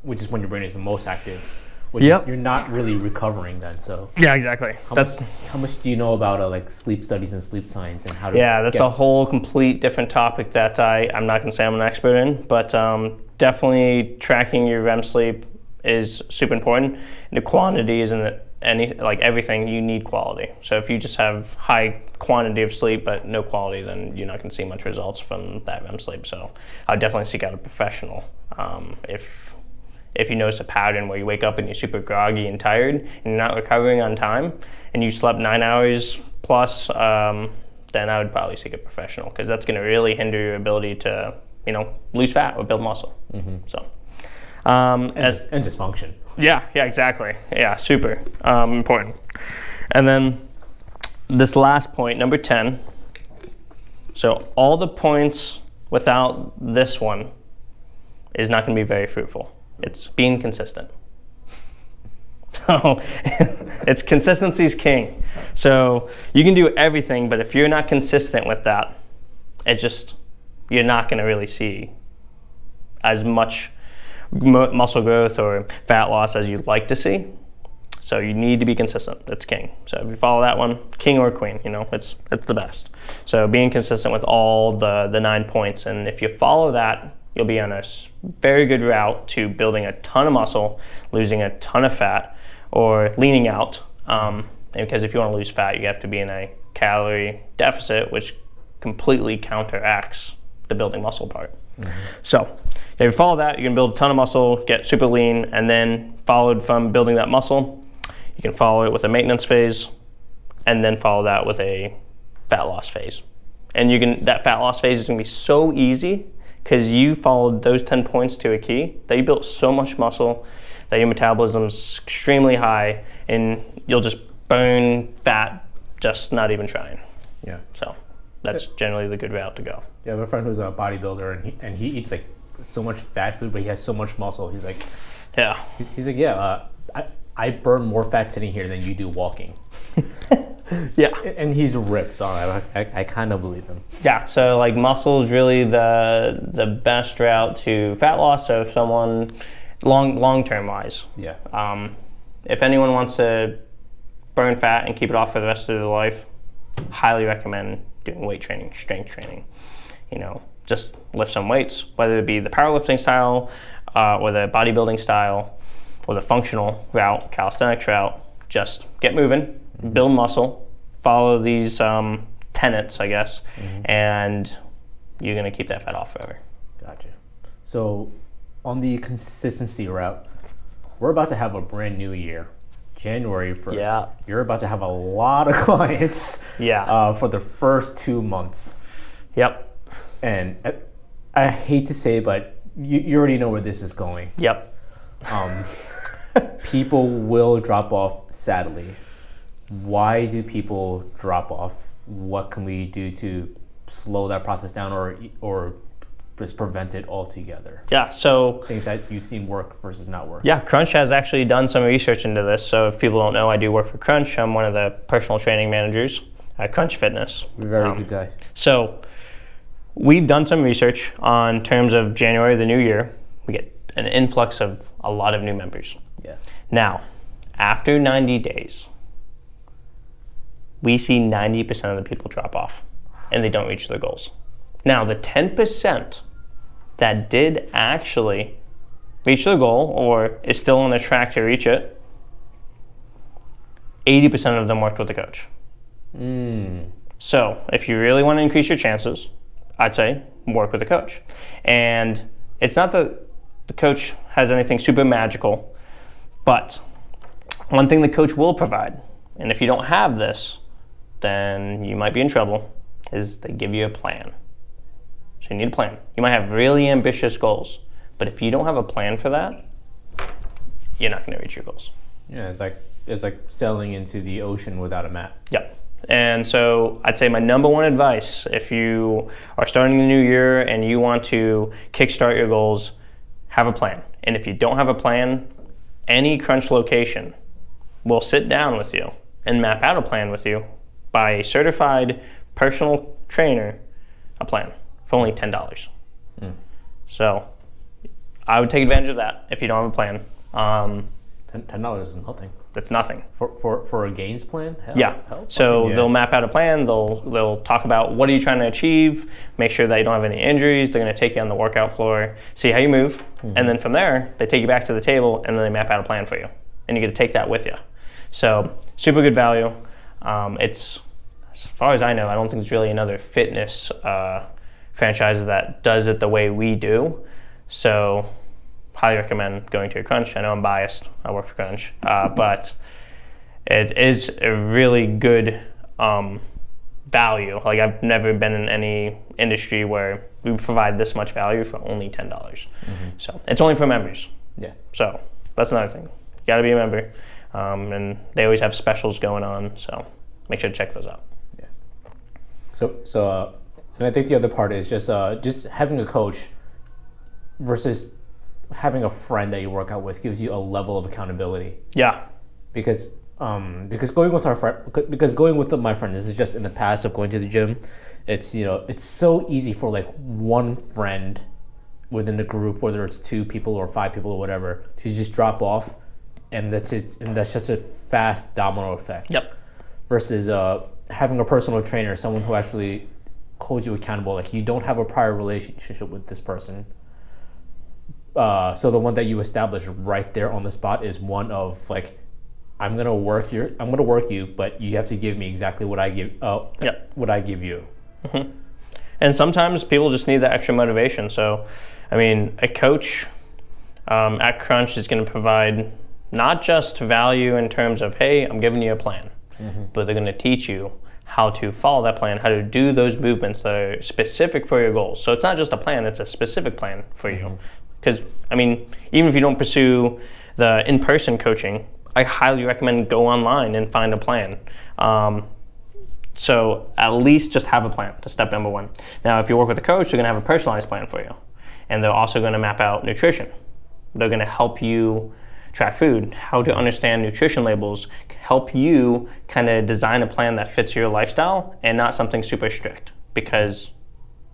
which is when your brain is the most active. Which is, you're not really recovering then. So yeah, exactly. How much do you know about sleep studies and sleep science and how to? Yeah, that's a whole complete different topic that I'm not going to say I'm an expert in, but definitely tracking your REM sleep is super important. And the quantity isn't everything. You need quality. So if you just have high quantity of sleep but no quality, then you're not going to see much results from that REM sleep. So I would definitely seek out a professional if you notice a pattern where you wake up and you're super groggy and tired and you're not recovering on time and you slept 9 hours plus, then I would probably seek a professional, because that's going to really hinder your ability to, lose fat or build muscle. So, and just function. Yeah, exactly. Yeah, super important. And then this last point, number 10. So all the points without this one is not going to be very fruitful. It's being consistent. So it's consistency's king. So you can do everything, but if you're not consistent with that, you're not going to really see as much muscle growth or fat loss as you'd like to see. So you need to be consistent. It's king. So if you follow that one, king or queen, it's the best. So being consistent with all the 9 points, and if you follow that, you'll be on a very good route to building a ton of muscle, losing a ton of fat, or leaning out. Because if you want to lose fat, you have to be in a calorie deficit, which completely counteracts the building muscle part. So If you follow that, you can build a ton of muscle, get super lean, and then followed from building that muscle, you can follow it with a maintenance phase, and then follow that with a fat loss phase. And that fat loss phase is gonna be so easy because you followed those 10 points to a key that you built so much muscle that your metabolism's extremely high and you'll just burn fat just not even trying. Yeah. So that's generally the good route to go. Yeah, I have a friend who's a bodybuilder and he eats like so much fat food, but he has so much muscle. He's like, yeah. He's like, I burn more fat sitting here than you do walking. Yeah. And he's ripped, so I kind of believe him. Yeah, so like muscle is really the best route to fat loss. So if someone long-term wise. Yeah. If anyone wants to burn fat and keep it off for the rest of their life, highly recommend doing weight training, strength training. Just lift some weights, whether it be the powerlifting style or the bodybuilding style or the functional route, calisthenics route. Just get moving, build muscle, follow these tenets, I guess, and you're going to keep that fat off forever. Gotcha. So on the consistency route, we're about to have a brand new year. January 1st. Yeah. You're about to have a lot of clients for the first 2 months. Yep. And I hate to say it, but you already know where this is going. Yep. People will drop off, sadly. Why do people drop off? What can we do to slow that process down or just prevent it altogether? Yeah, so things that you've seen work versus not work. Yeah, Crunch has actually done some research into this. So if people don't know, I do work for Crunch. I'm one of the personal training managers at Crunch Fitness. Very good guy. So we've done some research on terms of January, the new year. We get an influx of a lot of new members. Yeah. Now, after 90 days, we see 90% of the people drop off and they don't reach their goals. Now, the 10% that did actually reach their goal or is still on the track to reach it, 80% of them worked with a coach. So if you really want to increase your chances, I'd say work with a coach. And it's not that the coach has anything super magical, but one thing the coach will provide, and if you don't have this, then you might be in trouble, is they give you a plan. So you need a plan. You might have really ambitious goals, but if you don't have a plan for that, you're not going to reach your goals. Yeah, it's like sailing into the ocean without a map. Yep. And so I'd say my number one advice, if you are starting the new year and you want to kickstart your goals, have a plan. And if you don't have a plan, any Crunch location will sit down with you and map out a plan with you by a certified personal trainer, a plan for only $10. So I would take advantage of that if you don't have a plan. $10 is nothing. That's nothing. For a gains plan? Yeah. So they'll map out a plan. They'll talk about what are you trying to achieve, make sure that you don't have any injuries. They're going to take you on the workout floor, see how you move, and then from there, they take you back to the table and then they map out a plan for you. And you get to take that with you. So super good value. It's, as far as I know, I don't think there's really another fitness franchise that does it the way we do. So highly recommend going to a Crunch. I know I'm biased. I work for Crunch. But it is a really good value. Like I've never been in any industry where we provide this much value for only $10. So it's only for members. Yeah. So that's another thing. You got to be a member. And they always have specials going on. So make sure to check those out. Yeah. So and I think the other part is just having a coach versus having a friend that you work out with gives you a level of accountability. Yeah. Because going with my friend, this is just in the past of going to the gym. It's it's so easy for like one friend within the group, whether it's 2 people or 5 people or whatever, to just drop off, and that's just a fast domino effect. Yep. Versus having a personal trainer, someone who actually holds you accountable. Like you don't have a prior relationship with this person. So the one that you establish right there on the spot is one of like, I'm gonna work you, but you have to give me exactly what I give. What I give you. And sometimes people just need that extra motivation. So I mean, a coach at Crunch is going to provide not just value in terms of, hey, I'm giving you a plan, but they're going to teach you how to follow that plan, how to do those movements that are specific for your goals. So it's not just a plan, it's a specific plan for you. Because, I mean, even if you don't pursue the in-person coaching, I highly recommend go online and find a plan. So at least just have a plan. That's step number one. Now, if you work with a coach, they're going to have a personalized plan for you. And they're also going to map out nutrition. They're going to help you track food, how to understand nutrition labels, help you kind of design a plan that fits your lifestyle and not something super strict, because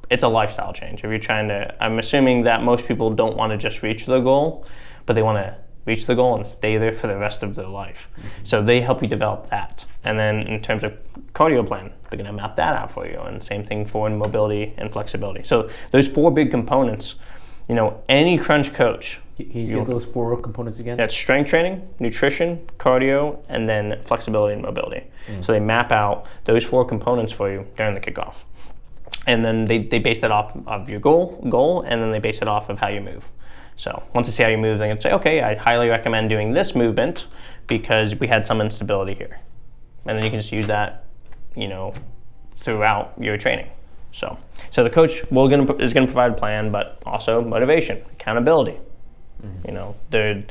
it's a lifestyle change. If you're trying to, I'm assuming that most people don't want to just reach their goal, but they want to reach the goal and stay there for the rest of their life. So they help you develop that. And then in terms of cardio plan, they're going to map that out for you. And same thing for mobility and flexibility. So those 4 big components, you know, any Crunch coach. Can you say those 4 components again? That's strength training, nutrition, cardio, and then flexibility and mobility. So they map out those 4 components for you during the kickoff. And then they base that off of your goal, and then they base it off of how you move. So once they see how you move, they can say, okay, I highly recommend doing this movement because we had some instability here. And then you can just use that, you know, throughout your training. So the coach is going to provide a plan, but also motivation, accountability. You know, they're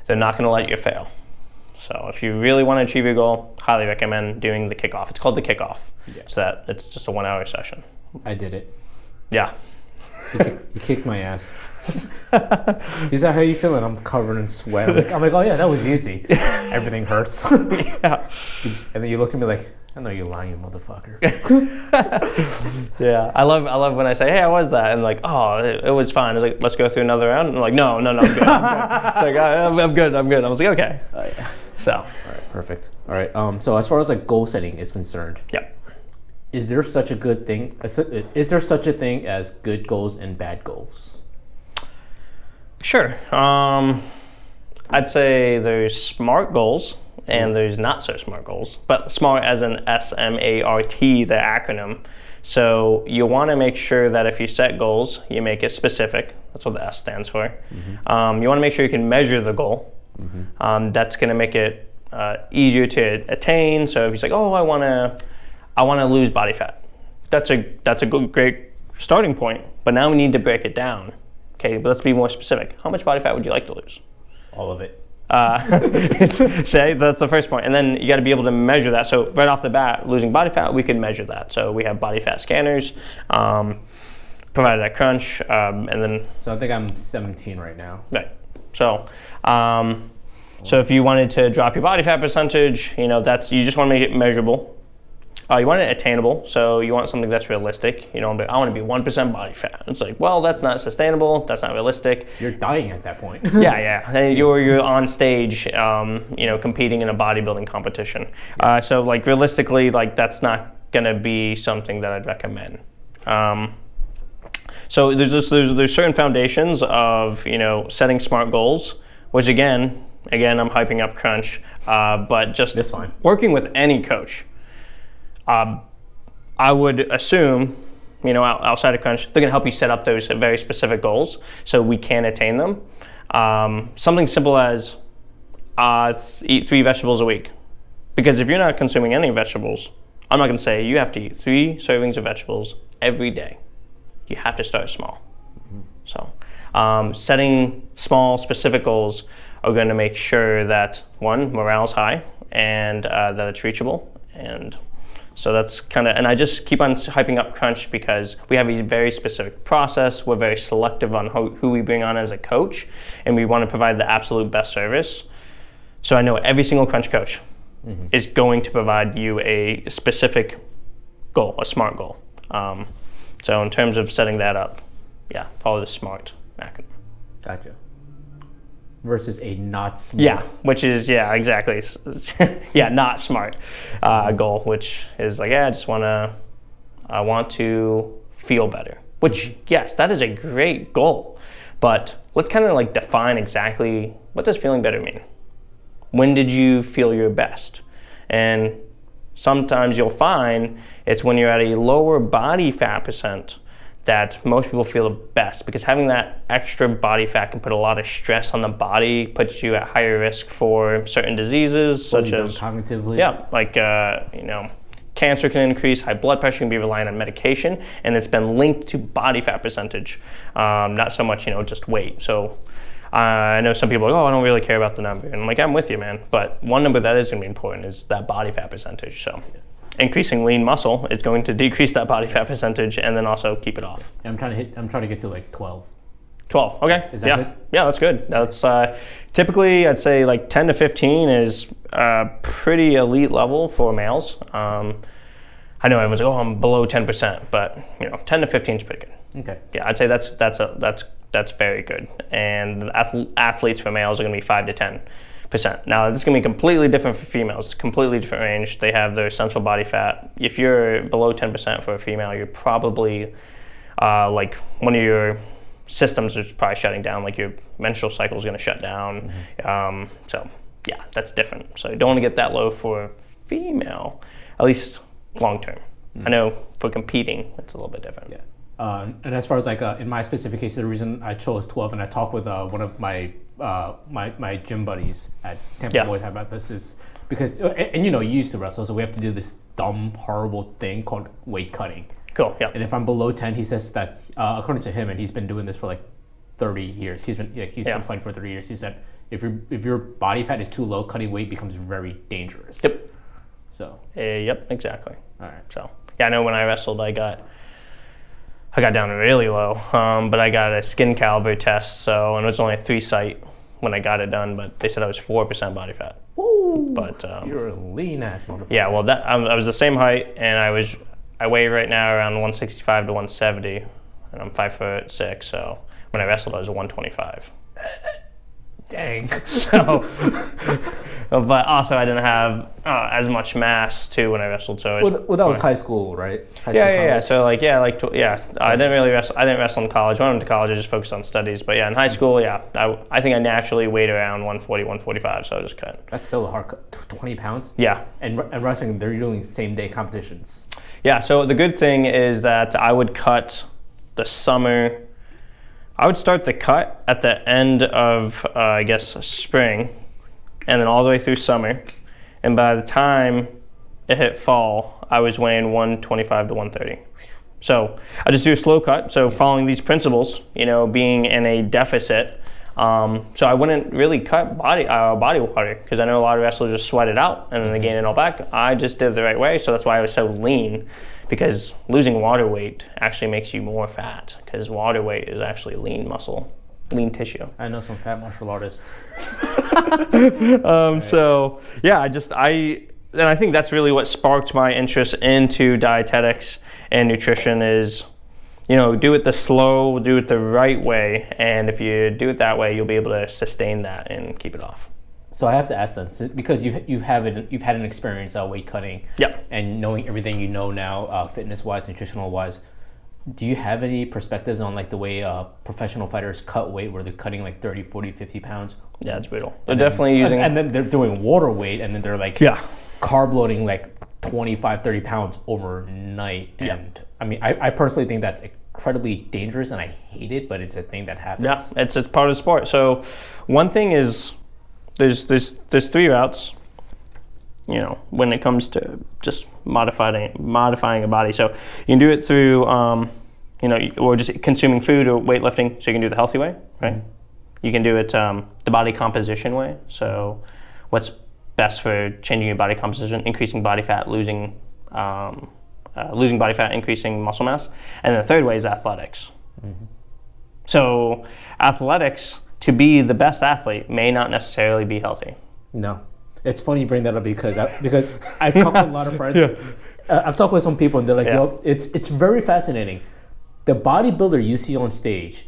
not going to let you fail. So if you really want to achieve your goal, highly recommend doing the kickoff. It's called the kickoff. Yeah. So that it's just a 1-hour session. I did it. Yeah. You kicked my ass. He's like, how you feeling? I'm covered in sweat. I'm like, oh yeah, that was easy. Everything hurts. Yeah. And then you look at me like, I know you're lying, you motherfucker. Yeah, I love when I say, hey, how was that? And like, oh, it was fine. I was like, let's go through another round. And I'm like, no, I'm good. It's like, I'm good. I was like, okay. Oh yeah. So. All right, perfect. All right. So as far as like goal setting is concerned. Yeah. Is there such a good thing? Is there such a thing as good goals and bad goals? Sure. I'd say there's smart goals and there's not so smart goals. But smart as in SMART, the acronym. So you want to make sure that if you set goals, you make it specific. That's what the S stands for. You want to make sure you can measure the goal. That's going to make it easier to attain. So if you're like, oh, I want to lose body fat. That's a great starting point, but now we need to break it down. Okay, but let's be more specific. How much body fat would you like to lose? All of it. Say that's the first point, and then you got to be able to measure that. So right off the bat, losing body fat, we can measure that. So we have body fat scanners provided at Crunch, and then. So I think I'm 17 right now. Right. So. So if you wanted to drop your body fat percentage, you know, you just want to make it measurable. You want it attainable, so you want something that's realistic. You know, I want to be 1% body fat. It's like, well, that's not sustainable. That's not realistic. You're dying at that point. Yeah. And you're on stage, you know, competing in a bodybuilding competition. So like realistically, like that's not gonna be something that I'd recommend. So there's certain foundations of, you know, setting smart goals, which again, I'm hyping up Crunch, but just that's fine. Working with any coach. I would assume, you know, outside of Crunch, they're going to help you set up those very specific goals so we can attain them. Something simple as eat 3 vegetables a week. Because if you're not consuming any vegetables, I'm not going to say you have to eat 3 servings of vegetables every day. You have to start small. So setting small, specific goals are going to make sure that, 1, morale is high and that it's reachable. And so that's kind of, and I just keep on hyping up Crunch because we have a very specific process. We're very selective on who we bring on as a coach, and we want to provide the absolute best service. So I know every single Crunch coach is going to provide you a specific goal, a SMART goal. So in terms of setting that up, yeah, follow the SMART acronym. Gotcha. Versus a not smart. Yeah, which is, yeah, exactly. Yeah, not smart goal, which is like, yeah, I want to feel better. Which, yes, that is a great goal. But let's kind of like define exactly, what does feeling better mean? When did you feel your best? And sometimes you'll find it's when you're at a lower body fat percent that most people feel the best, because having that extra body fat can put a lot of stress on the body, puts you at higher risk for certain diseases, such as cognitively. Yeah, like cancer can increase, high blood pressure can be relying on medication, and it's been linked to body fat percentage, not so much just weight. So I know some people are like, oh, I don't really care about the number, and I'm like, I'm with you, man. But one number that is going to be important is that body fat percentage. So increasing lean muscle is going to decrease that body fat percentage, and then also keep it off. Yeah, I'm trying to get to like 12. 12. Okay. Is that good? Yeah, that's good. That's typically, I'd say like 10 to 15 is a pretty elite level for males. I know everyone's like, oh, I'm below 10%, but 10 to 15 is pretty good. Okay. Yeah, I'd say that's very good. And athletes for males are going to be 5 to 10%. Now, this is going to be completely different for females. It's a completely different range. They have their essential body fat. If you're below 10% for a female, you're probably like one of your systems is probably shutting down, like your menstrual cycle is going to shut down. So yeah, that's different. So you don't want to get that low for a female, at least long term. I know for competing, it's a little bit different. Yeah. And as far as like in my specific case, the reason I chose 12, and I talked with one of my my gym buddies at Tampa Boys about this, is because and you used to wrestle, so we have to do this dumb, horrible thing called weight cutting. Cool. Yeah. And if I'm below 10, he says that according to him, and he's been doing this for like 30 years. He's been fighting for 30 years. He said if your body fat is too low, cutting weight becomes very dangerous. Yep. So. Yep. Exactly. All right. So yeah, I know when I wrestled, I got down really low, but I got a skin caliber test. And it was only a 3 site when I got it done, but they said I was 4% body fat. Woo! But you're a lean ass motherfucker. Yeah. Well, I was the same height, and I weigh right now around 165 to 170, and I'm 5'6". So when I wrestled, I was 125. Dang. So, but also I didn't have as much mass too when I wrestled. So that was high school, right? Yeah. So I didn't really wrestle. I didn't wrestle in college. When I went to college, I just focused on studies. But yeah, in high school, I think I naturally weighed around 140, 145. So I just cut. That's still a hard cut. 20 pounds. Yeah. And wrestling, they're doing same day competitions. Yeah. So the good thing is that I would cut the summer. I would start the cut at the end of, I guess, spring, and then all the way through summer. And by the time it hit fall, I was weighing 125 to 130. So I just do a slow cut. So following these principles, being in a deficit. So I wouldn't really cut body water, because I know a lot of wrestlers just sweat it out and then they gain it all back. I just did it the right way. So that's why I was so lean. Because losing water weight actually makes you more fat, because water weight is actually lean muscle, lean tissue. I know some fat martial artists. So yeah, I think that's really what sparked my interest into dietetics and nutrition is, do it the slow, do it the right way, and if you do it that way, you'll be able to sustain that and keep it off. So I have to ask then, because you've had an experience weight cutting, and knowing everything you know now, fitness wise, nutritional wise, do you have any perspectives on like the way professional fighters cut weight, where they're cutting like 30, 40, 50 pounds? Yeah, it's brutal. They're definitely using, and then they're doing water weight, and then they're like carb loading like 25, 30 pounds overnight. And I mean, I personally think that's incredibly dangerous, and I hate it, but it's a thing that happens. Yeah, it's part of the sport. So one thing is, there's 3 routes, when it comes to just modifying a body. So you can do it through, or just consuming food or weightlifting. So you can do it the healthy way, right? Mm-hmm. You can do it the body composition way. So what's best for changing your body composition, increasing body fat, losing body fat, increasing muscle mass. And then the third way is athletics. Mm-hmm. So athletics, to be the best athlete, may not necessarily be healthy. No. It's funny you bring that up because I talk with a lot of friends. I've talked with some people, and they're like, it's very fascinating. The bodybuilder you see on stage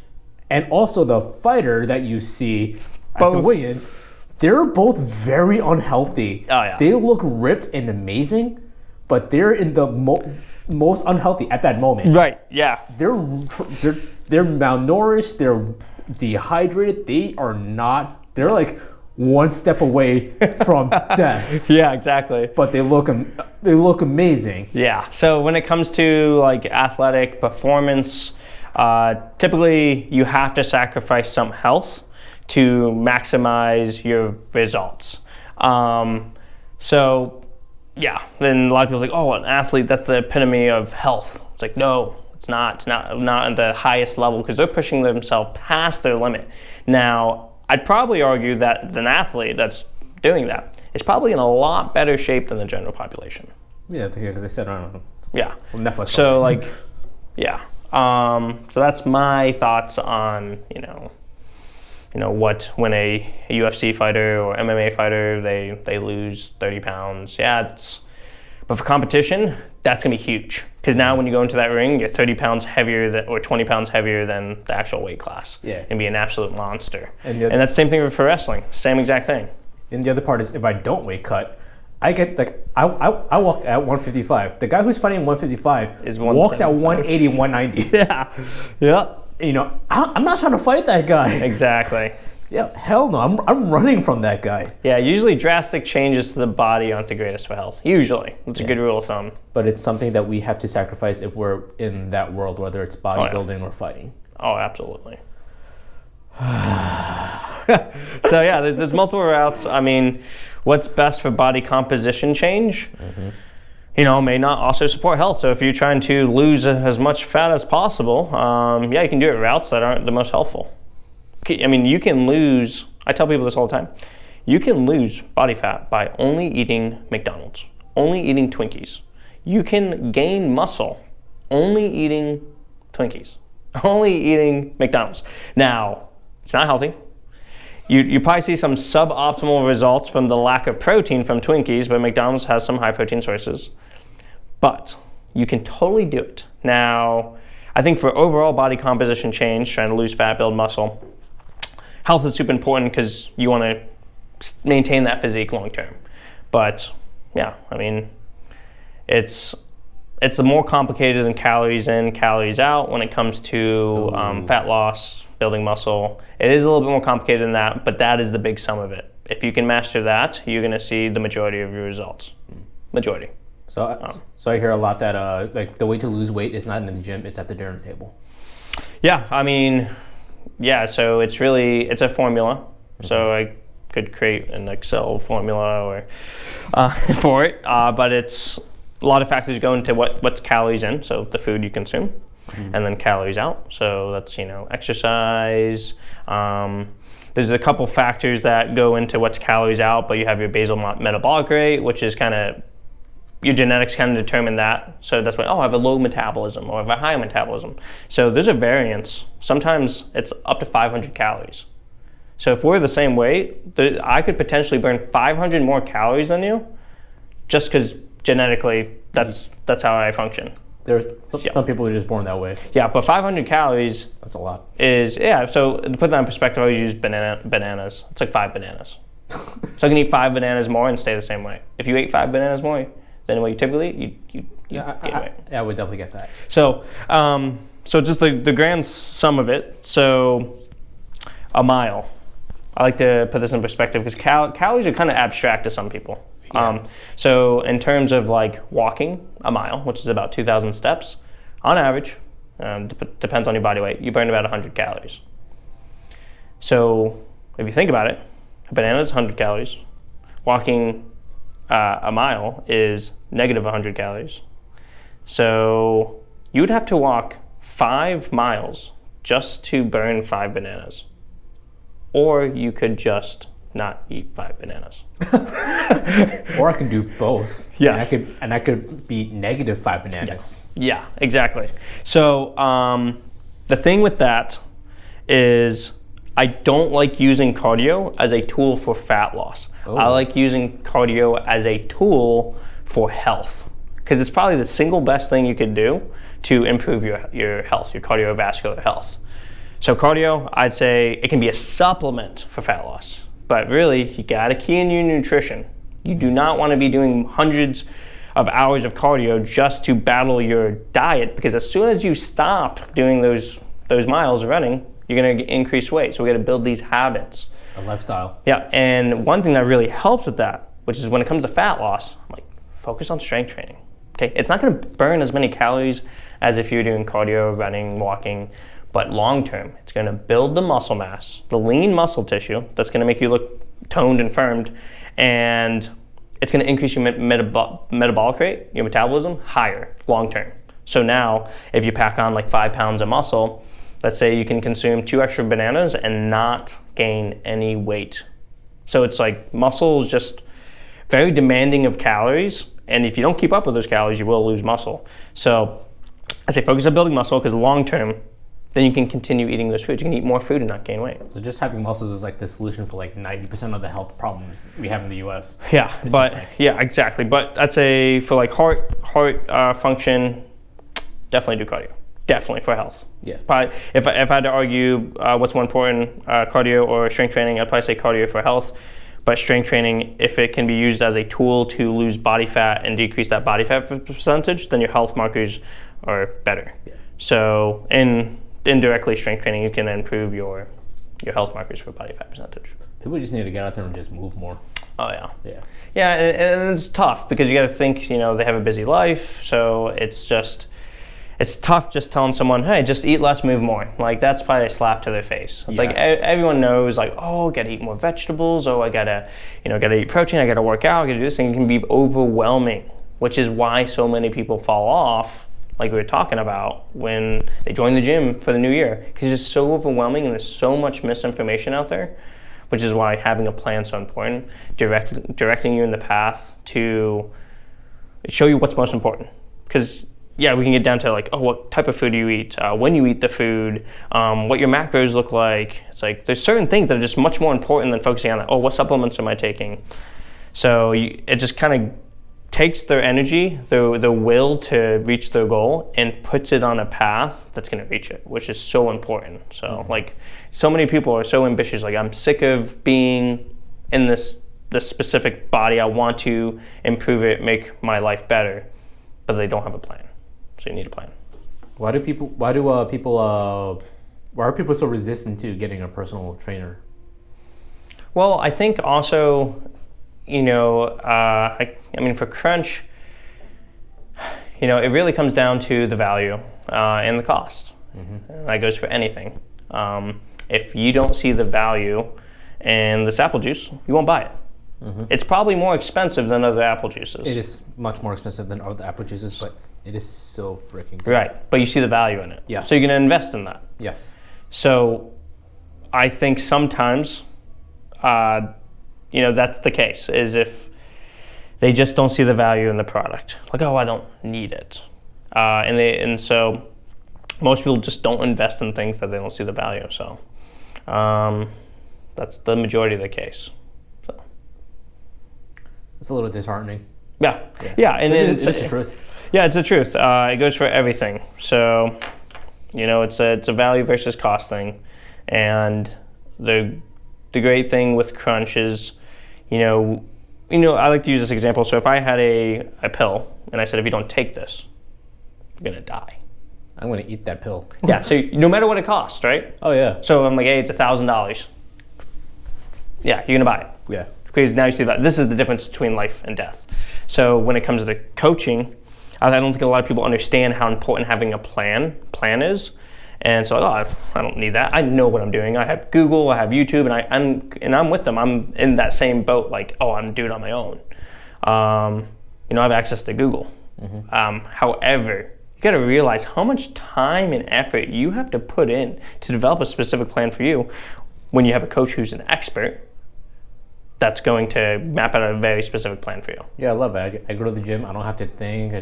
and also the fighter that you see at the weigh-ins, they're both very unhealthy. Oh, yeah. They look ripped and amazing, but they're in the most unhealthy at that moment. Right, yeah. They're malnourished, they're dehydrated, they're like one step away from death. Yeah, exactly. But they look amazing. Yeah. So when it comes to like athletic performance, Typically, you have to sacrifice some health to maximize your results. So, yeah, then a lot of people are like, oh, an athlete, that's the epitome of health. It's like, no, it's not. It's not at the highest level because they're pushing themselves past their limit. Now, I'd probably argue that an athlete that's doing that is probably in a lot better shape than the general population. Yeah, because they said, I don't know. Yeah. Well, Netflix. So, like, yeah. So that's my thoughts on, what when a UFC fighter or MMA fighter, they lose 30 pounds. Yeah, but for competition, that's going to be huge. Because now when you go into that ring, you're 30 pounds heavier or 20 pounds heavier than the actual weight class. Yeah. And be an absolute monster. And that's the same thing for wrestling. Same exact thing. And the other part is if I don't weight cut, I get I walk at 155. The guy who's fighting 155 walks at 180, 190. Yeah. Yeah. I'm not trying to fight that guy. Exactly. Yeah, hell no. I'm running from that guy. Yeah, usually drastic changes to the body aren't the greatest for health. Usually. That's a good rule of thumb. But it's something that we have to sacrifice if we're in that world, whether it's bodybuilding or fighting. Oh, absolutely. So yeah, there's multiple routes. I mean, what's best for body composition change, may not also support health. So if you're trying to lose as much fat as possible, you can do it routes that aren't the most helpful. I mean, you can lose, I tell people this all the time, you can lose body fat by only eating McDonald's, only eating Twinkies. You can gain muscle only eating Twinkies, only eating McDonald's. Now, it's not healthy. You probably see some suboptimal results from the lack of protein from Twinkies, but McDonald's has some high protein sources. But you can totally do it. Now, I think for overall body composition change, trying to lose fat, build muscle, health is super important because you want to maintain that physique long term. But yeah, I mean, it's more complicated than calories in, calories out when it comes to fat loss, building muscle. It is a little bit more complicated than that, but that is the big sum of it. If you can master that, you're going to see the majority of your results. Majority. So I hear a lot that like the way to lose weight is not in the gym, it's at the dinner table. Yeah, I mean, so it's a formula. So I could create an Excel formula or for it, but it's a lot of factors go into what's calories in, so the food you consume, and then calories out. So that's exercise. There's a couple factors that go into what's calories out, but you have your basal metabolic rate, which is kind of your genetics kind of determine that. So that's why, I have a low metabolism or I have a high metabolism. So there's a variance. Sometimes it's up to 500 calories. So if we're the same weight, I could potentially burn 500 more calories than you, just because genetically that's how I function. There's some people are just born that way. Yeah, but 500 calories. That's a lot. So to put that in perspective, I always use bananas. It's like 5 bananas. So I can eat 5 bananas more and stay the same way. If you ate 5 bananas more than what you typically eat, you gain weight. I would definitely get that. So, just the grand sum of it. So, a mile. I like to put this in perspective because calories are kind of abstract to some people. Yeah. So in terms of like walking a mile, which is about 2,000 steps, on average, depends on your body weight, you burn about 100 calories. So if you think about it, a banana is 100 calories. Walking a mile is negative 100 calories. So you would have to walk 5 miles just to burn 5 bananas. Or you could just not eat 5 bananas. Or I can do both. Yeah. And I could be negative 5 bananas. Yeah, exactly. So the thing with that is I don't like using cardio as a tool for fat loss. Oh. I like using cardio as a tool for health because it's probably the single best thing you could do to improve your health, your cardiovascular health. So cardio, I'd say it can be a supplement for fat loss, but really you gotta key in your nutrition. You do not wanna be doing hundreds of hours of cardio just to battle your diet because as soon as you stop doing those miles of running, you're gonna increase weight. So we gotta build these habits. A lifestyle. Yeah, and one thing that really helps with that, which is when it comes to fat loss, I'm like, focus on strength training. Okay, it's not going to burn as many calories as if you're doing cardio, running, walking, but long term, it's going to build the muscle mass, the lean muscle tissue that's going to make you look toned and firmed, and it's going to increase your metabolic rate, your metabolism, higher long term. So now, if you pack on like 5 pounds of muscle, let's say you can consume 2 extra bananas and not gain any weight. So it's like muscle is just very demanding of calories, and if you don't keep up with those calories, you will lose muscle. So I say focus on building muscle, because long term, then you can continue eating those foods. You can eat more food and not gain weight. So just having muscles is like the solution for like 90% of the health problems we have in the US. Yeah, yeah, exactly. But I'd say for like heart function, definitely do cardio. Definitely for health. Yeah. Probably, if I had to argue what's more important, cardio or strength training, I'd probably say cardio for health. But strength training, if it can be used as a tool to lose body fat and decrease that body fat percentage, then your health markers are better. Yeah. So indirectly, strength training, you can improve your health markers for body fat percentage. People just need to get out there and just move more. Oh yeah. Yeah. Yeah, and it's tough because you got to think, they have a busy life, so it's tough just telling someone, hey, just eat less, move more. Like, that's probably a slap to their face. It's like everyone knows, like, oh, gotta eat more vegetables, oh, I gotta eat protein, I gotta work out, I gotta do this, and it can be overwhelming, which is why so many people fall off, like we were talking about, when they join the gym for the new year, because it's so overwhelming and there's so much misinformation out there, which is why having a plan is so important, directing you in the path to show you what's most important. Because yeah, we can get down to like, oh, what type of food do you eat, when you eat the food, what your macros look like. It's like there's certain things that are just much more important than focusing on, oh, what supplements am I taking? So it just kind of takes their energy, their will to reach their goal, and puts it on a path that's going to reach it, which is so important. So like, so many people are so ambitious. Like, I'm sick of being in this specific body. I want to improve it, make my life better, but they don't have a plan. So you need a plan. Why are people so resistant to getting a personal trainer? Well, I think also, for Crunch, it really comes down to the value and the cost. And that goes for anything. If you don't see the value in this apple juice, you won't buy it. It's probably more expensive than other apple juices. It is much more expensive than other apple juices, but it is so freaking good. Right, but you see the value in it. Yes. So you're going to invest in that. Yes. So I think sometimes, that's the case, is if they just don't see the value in the product. Like, oh, I don't need it. And so most people just don't invest in things that they don't see the value. So that's the majority of the case. So it's a little disheartening. Yeah. And it's the truth. Yeah, it's the truth. It goes for everything. So, it's a value versus cost thing. And the great thing with Crunch is, I like to use this example. So if I had a pill and I said, if you don't take this, you're going to die. I'm going to eat that pill. Yeah, so no matter what it costs, right? Oh, yeah. So I'm like, hey, it's $1,000. Yeah, you're going to buy it. Yeah. Because now you see that this is the difference between life and death. So when it comes to coaching, I don't think a lot of people understand how important having a plan is. And so, I don't need that. I know what I'm doing. I have Google, I have YouTube, and I'm with them. I'm in that same boat. Like, I'm doing it on my own. I have access to Google. However, you got to realize how much time and effort you have to put in to develop a specific plan for you when you have a coach who's an expert that's going to map out a very specific plan for you. Yeah, I love it. I go to the gym. I don't have to think.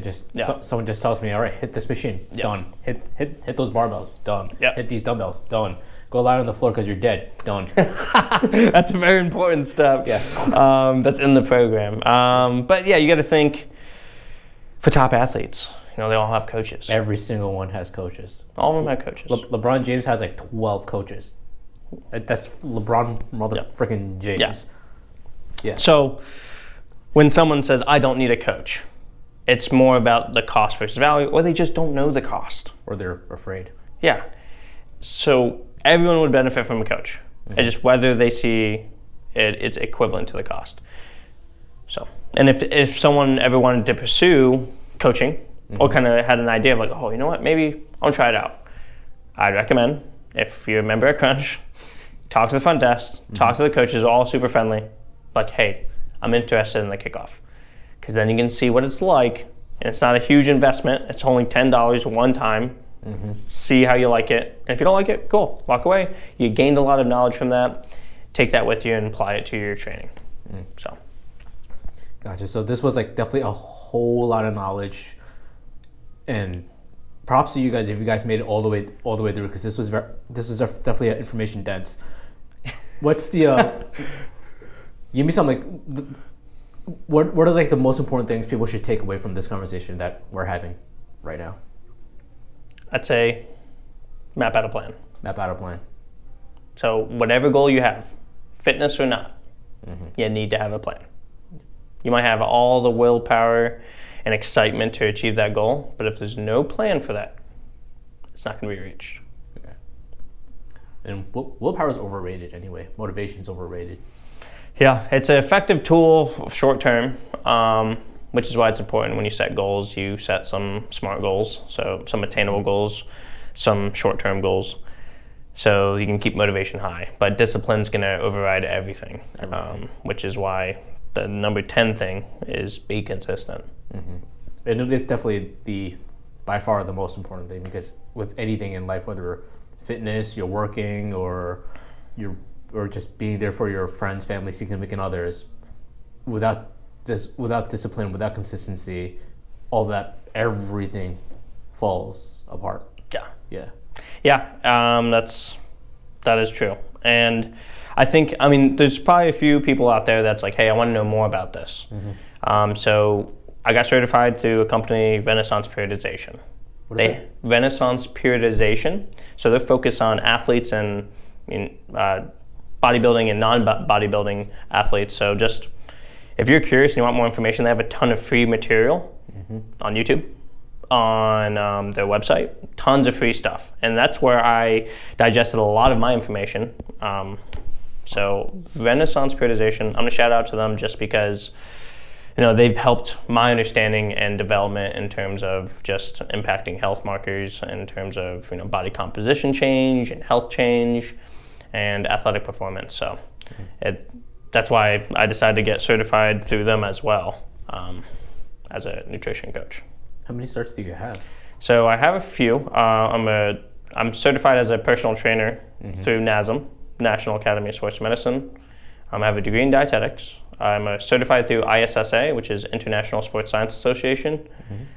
Someone just tells me, all right, hit this machine. Done. Hit those barbells. Done. Hit these dumbbells. Done. Go lie on the floor because you're dead. Done. That's a very important step. Yes. That's in the program. But yeah, you got to think for top athletes. They all have coaches. Every single one has coaches. All of them have coaches. LeBron James has like 12 coaches. That's LeBron freaking James. Yeah. Yeah. So when someone says, I don't need a coach, it's more about the cost versus value, or they just don't know the cost. Or they're afraid. Yeah. So everyone would benefit from a coach. It's just whether they see it's equivalent to the cost. So, and if someone ever wanted to pursue coaching or kind of had an idea of like, oh, you know what, maybe I'll try it out. I'd recommend, if you're a member at Crunch, talk to the front desk, talk to the coaches, all super friendly. Like, hey, I'm interested in the kickoff. Because then you can see what it's like, and it's not a huge investment. It's only $10 one time. See how you like it. And if you don't like it, cool, walk away. You gained a lot of knowledge from that. Take that with you and apply it to your training. So. Gotcha. So this was like definitely a whole lot of knowledge, and props to you guys if you guys made it all the way through, because this was definitely information dense. What's the give me some like what is like the most important things people should take away from this conversation that we're having right now? I'd say map out a plan. Map out a plan. So whatever goal you have, fitness or not, you need to have a plan. You might have all the willpower and excitement to achieve that goal, but if there's no plan for that, it's not going to be reached. Okay. And willpower is overrated anyway. Motivation is overrated. Yeah, it's an effective tool short term, which is why it's important when you set goals, you set some SMART goals, so some attainable goals, some short-term goals, so you can keep motivation high. But discipline's going to override everything, which is why the number 10 thing is be consistent. And it's definitely by far the most important thing, because with anything in life, whether fitness, you're working, or just being there for your friends, family, significant others, without discipline, without consistency, everything falls apart. That is true. And I think, there's probably a few people out there that's like, hey, I want to know more about this. So I got certified through a company, Renaissance Periodization. What is it? Renaissance Periodization. So they're focused on athletes and bodybuilding and non-bodybuilding athletes. So just, if you're curious and you want more information, they have a ton of free material on YouTube, on their website, tons of free stuff. And that's where I digested a lot of my information. So Renaissance Periodization, I'm going to shout out to them just because they've helped my understanding and development in terms of just impacting health markers, in terms of body composition change and health change and athletic performance. So that's why I decided to get certified through them as well, as a nutrition coach. How many certs do you have? So I have a few. I'm certified as a personal trainer through NASM, National Academy of Sports Medicine. I have a degree in dietetics. I'm certified through ISSA, which is International Sports Science Association,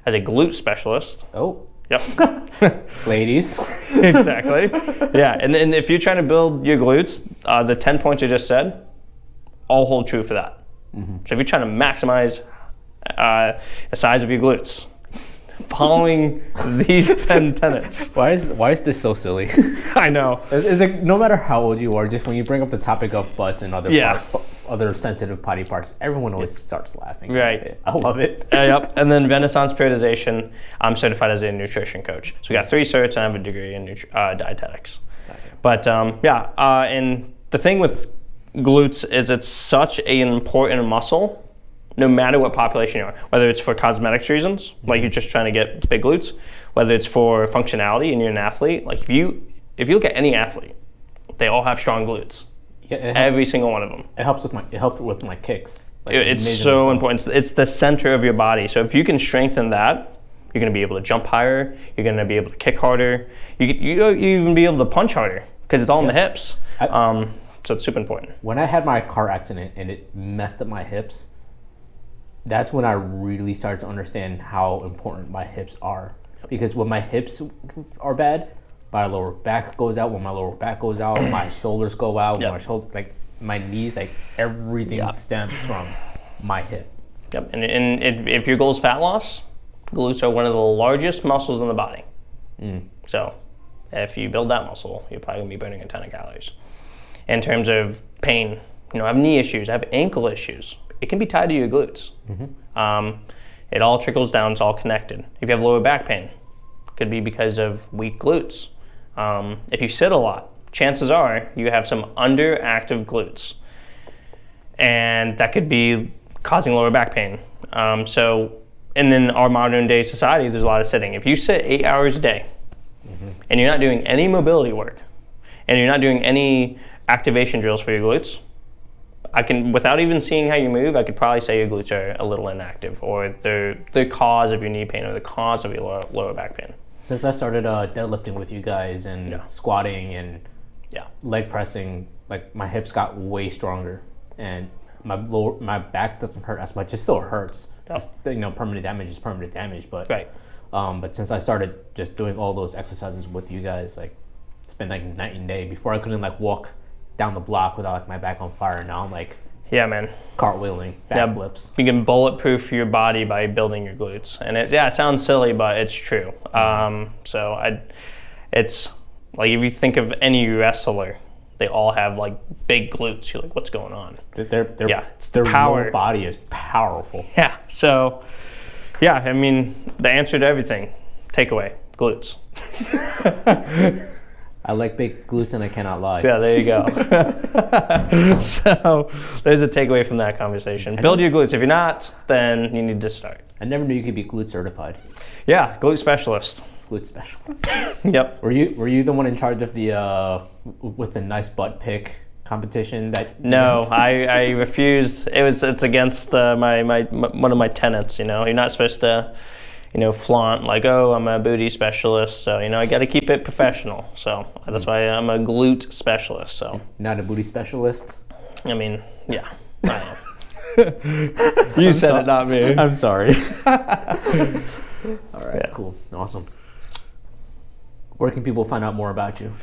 as a glute specialist. Oh. Yep. Ladies. Exactly. Yeah, and if you're trying to build your glutes, the 10 points I just said, all hold true for that. So if you're trying to maximize the size of your glutes, following these 10 tenets. Why is this so silly? I know. Is it, no matter how old you are, just when you bring up the topic of butts and other sensitive body parts, everyone always starts laughing. Right. I love it. Yep. And then Renaissance Periodization, I'm certified as a nutrition coach. So we got 3 certs and I have a degree in dietetics. Okay. But and the thing with glutes is it's such an important muscle, no matter what population you are, whether it's for cosmetics reasons, like you're just trying to get big glutes, whether it's for functionality and you're an athlete, like if you look at any athlete, they all have strong glutes. Yeah, every single one of them. It helps with my kicks. Like, it's so important. It's the center of your body. So if you can strengthen that, you're going to be able to jump higher. You're going to be able to kick harder. You even be able to punch harder because it's all in the hips. So it's super important. When I had my car accident and it messed up my hips, that's when I really started to understand how important my hips are. Because when my hips are bad, my lower back goes out. When my lower back goes out, my shoulders go out. When my shoulders, my knees, everything stems from my hip. Yep. And if your goal is fat loss, glutes are one of the largest muscles in the body. So if you build that muscle, you're probably gonna be burning a ton of calories. In terms of pain, I have knee issues, I have ankle issues. It can be tied to your glutes. It all trickles down, it's all connected. If you have lower back pain, it could be because of weak glutes. If you sit a lot, chances are you have some underactive glutes. And that could be causing lower back pain. So and in our modern day society, there's a lot of sitting. If you sit 8 hours a day and you're not doing any mobility work and you're not doing any activation drills for your glutes, I can, without even seeing how you move, I could probably say your glutes are a little inactive, or they're the cause of your knee pain or the cause of your lower back pain. Since I started deadlifting with you guys and squatting and leg pressing, like my hips got way stronger and my back doesn't hurt as much. It still hurts. Permanent damage is permanent damage, but but since I started just doing all those exercises with you guys, like it's been like night and day. Before I couldn't like walk down the block without like my back on fire. Now I'm like cartweiling, backflips. You can bulletproof your body by building your glutes, and it sounds silly, but it's true. It's like if you think of any wrestler, they all have like big glutes. You're like, what's going on? Their lower body is powerful. Yeah. So, I mean, the answer to everything, takeaway, glutes. I like big glutes and I cannot lie. Yeah, there you go. So there's a takeaway from that conversation. Build your glutes. If you're not, then you need to start. I never knew you could be glute certified. Yeah, glute specialist. Glute specialist. Yep. Were you the one in charge of the with the nice butt pick competition? No, I refused. It's against my one of my tenets. You're not supposed to flaunt like, oh, I'm a booty specialist, so I got to keep it professional. So that's why I'm a glute specialist. So not a booty specialist. I mean, yeah, I am. You said it, not me. I'm sorry. All right, cool, awesome. Where can people find out more about you?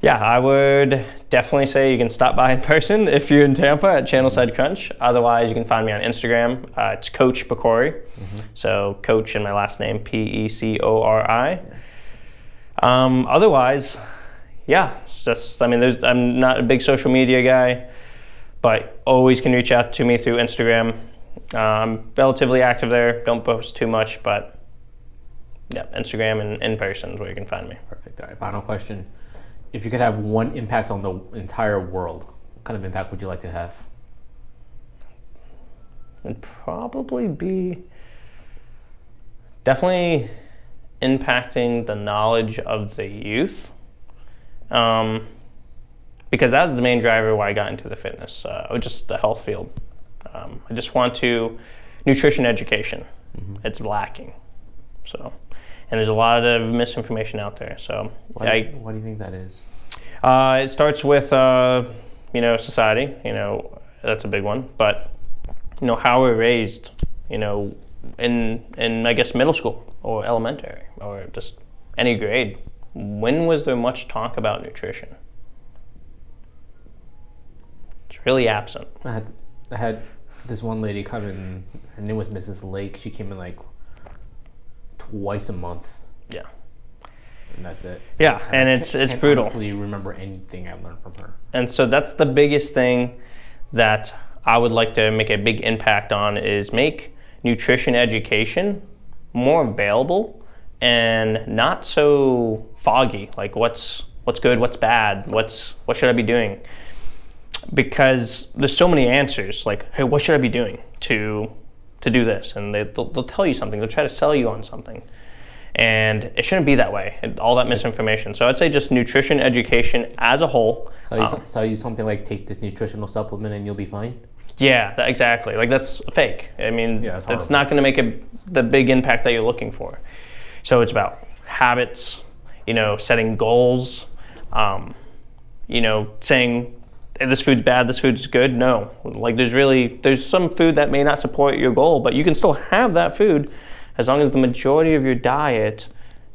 Yeah, I would definitely say you can stop by in person if you're in Tampa at Channelside Crunch. Otherwise, you can find me on Instagram. It's Coach Pecori. So Coach and my last name, Pecori. Otherwise, it's just, I'm not a big social media guy, but always can reach out to me through Instagram. I'm relatively active there. Don't post too much, but Instagram and in person is where you can find me. Perfect. All right, final question. If you could have one impact on the entire world, what kind of impact would you like to have? It'd probably be definitely impacting the knowledge of the youth, because that was the main driver why I got into the fitness, just the health field. I just want nutrition education. It's lacking. So. And there's a lot of misinformation out there. So why do you think that is? It starts with society. That's a big one. But how we're raised. In I guess middle school or elementary or just any grade. When was there much talk about nutrition? It's really absent. I had this one lady come in. Her name was Mrs. Lake. She came in like twice a month. Yeah. And that's it. Yeah, and it's brutal. I honestly remember anything I learned from her. And so that's the biggest thing that I would like to make a big impact on, is make nutrition education more available and not so foggy. Like what's good, what's bad, what should I be doing? Because there's so many answers. Like, hey, what should I be doing to do this? And they'll tell you something. They'll try to sell you on something. And it shouldn't be that way. All that misinformation. So I'd say just nutrition education as a whole. Sell you something like, take this nutritional supplement and you'll be fine? Yeah, exactly. Like that's fake. I mean, that's not going to make the big impact that you're looking for. So it's about habits, setting goals, saying, this food's bad, this food's good. No, like there's some food that may not support your goal, but you can still have that food as long as the majority of your diet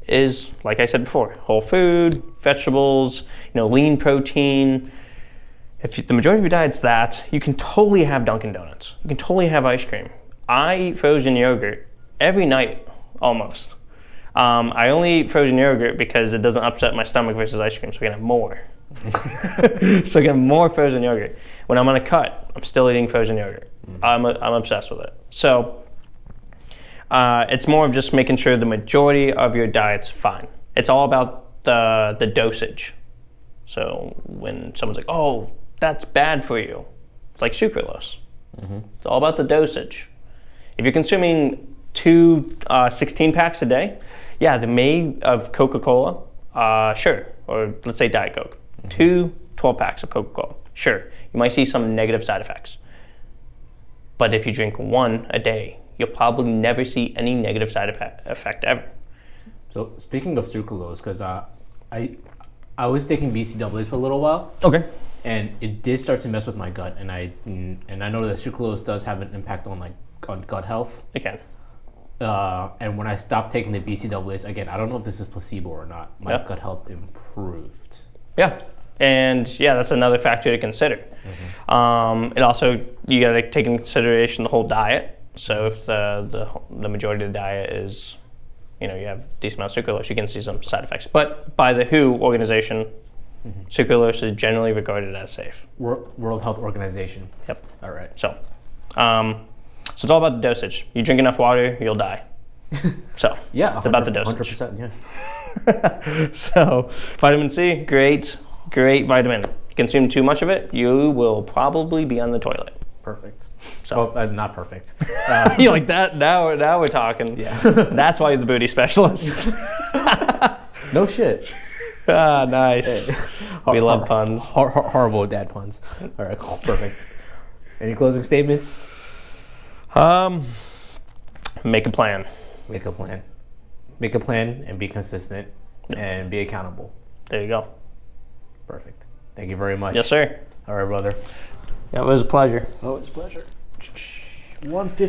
is, like I said before, whole food, vegetables, lean protein. If the majority of your diet's that, you can totally have Dunkin' Donuts. You can totally have ice cream. I eat frozen yogurt every night, almost. I only eat frozen yogurt because it doesn't upset my stomach versus ice cream, so I can have more. So I get more frozen yogurt. When I'm on a cut, I'm still eating frozen yogurt. I'm obsessed with it. So it's more of just making sure the majority of your diet's fine. It's all about the dosage. So when someone's like, oh, that's bad for you, it's like sucralose. It's all about the dosage. If you're consuming two 16 packs a day, yeah, the may of Coca-Cola, sure, or let's say Diet Coke. Mm-hmm. Two 12 packs of Coca-Cola, sure. You might see some negative side effects. But if you drink one a day, you'll probably never see any negative side effect ever. So speaking of sucralose, because I was taking BCAAs for a little while. Okay. And it did start to mess with my gut, and I know that sucralose does have an impact on gut health. It can. And when I stopped taking the BCAAs, again, I don't know if this is placebo or not, my gut health improved. Yeah. And yeah, that's another factor to consider. Mm-hmm. It also, you got to take into consideration the whole diet. So if the majority of the diet is, you have decent amount of sucralose, you can see some side effects. But by the WHO organization, sucralose is generally regarded as safe. World Health Organization. Yep. All right. So it's all about the dosage. You drink enough water, you'll die. So yeah, it's about the dosage. 100%, yeah. So vitamin C, great vitamin. You consume too much of it, you will probably be on the toilet. Perfect. So well, not perfect. You like that? Now we're talking. Yeah. That's why you're the booty specialist. No shit. Ah, nice. Hey. We love puns. Horrible dad puns. All right, cool. Perfect. Any closing statements? Make a plan. Make a plan. Make a plan and be consistent and be accountable. There you go. Perfect. Thank you very much. Yes, sir. All right, brother. Yeah, it was a pleasure. Oh, it's a pleasure. 150.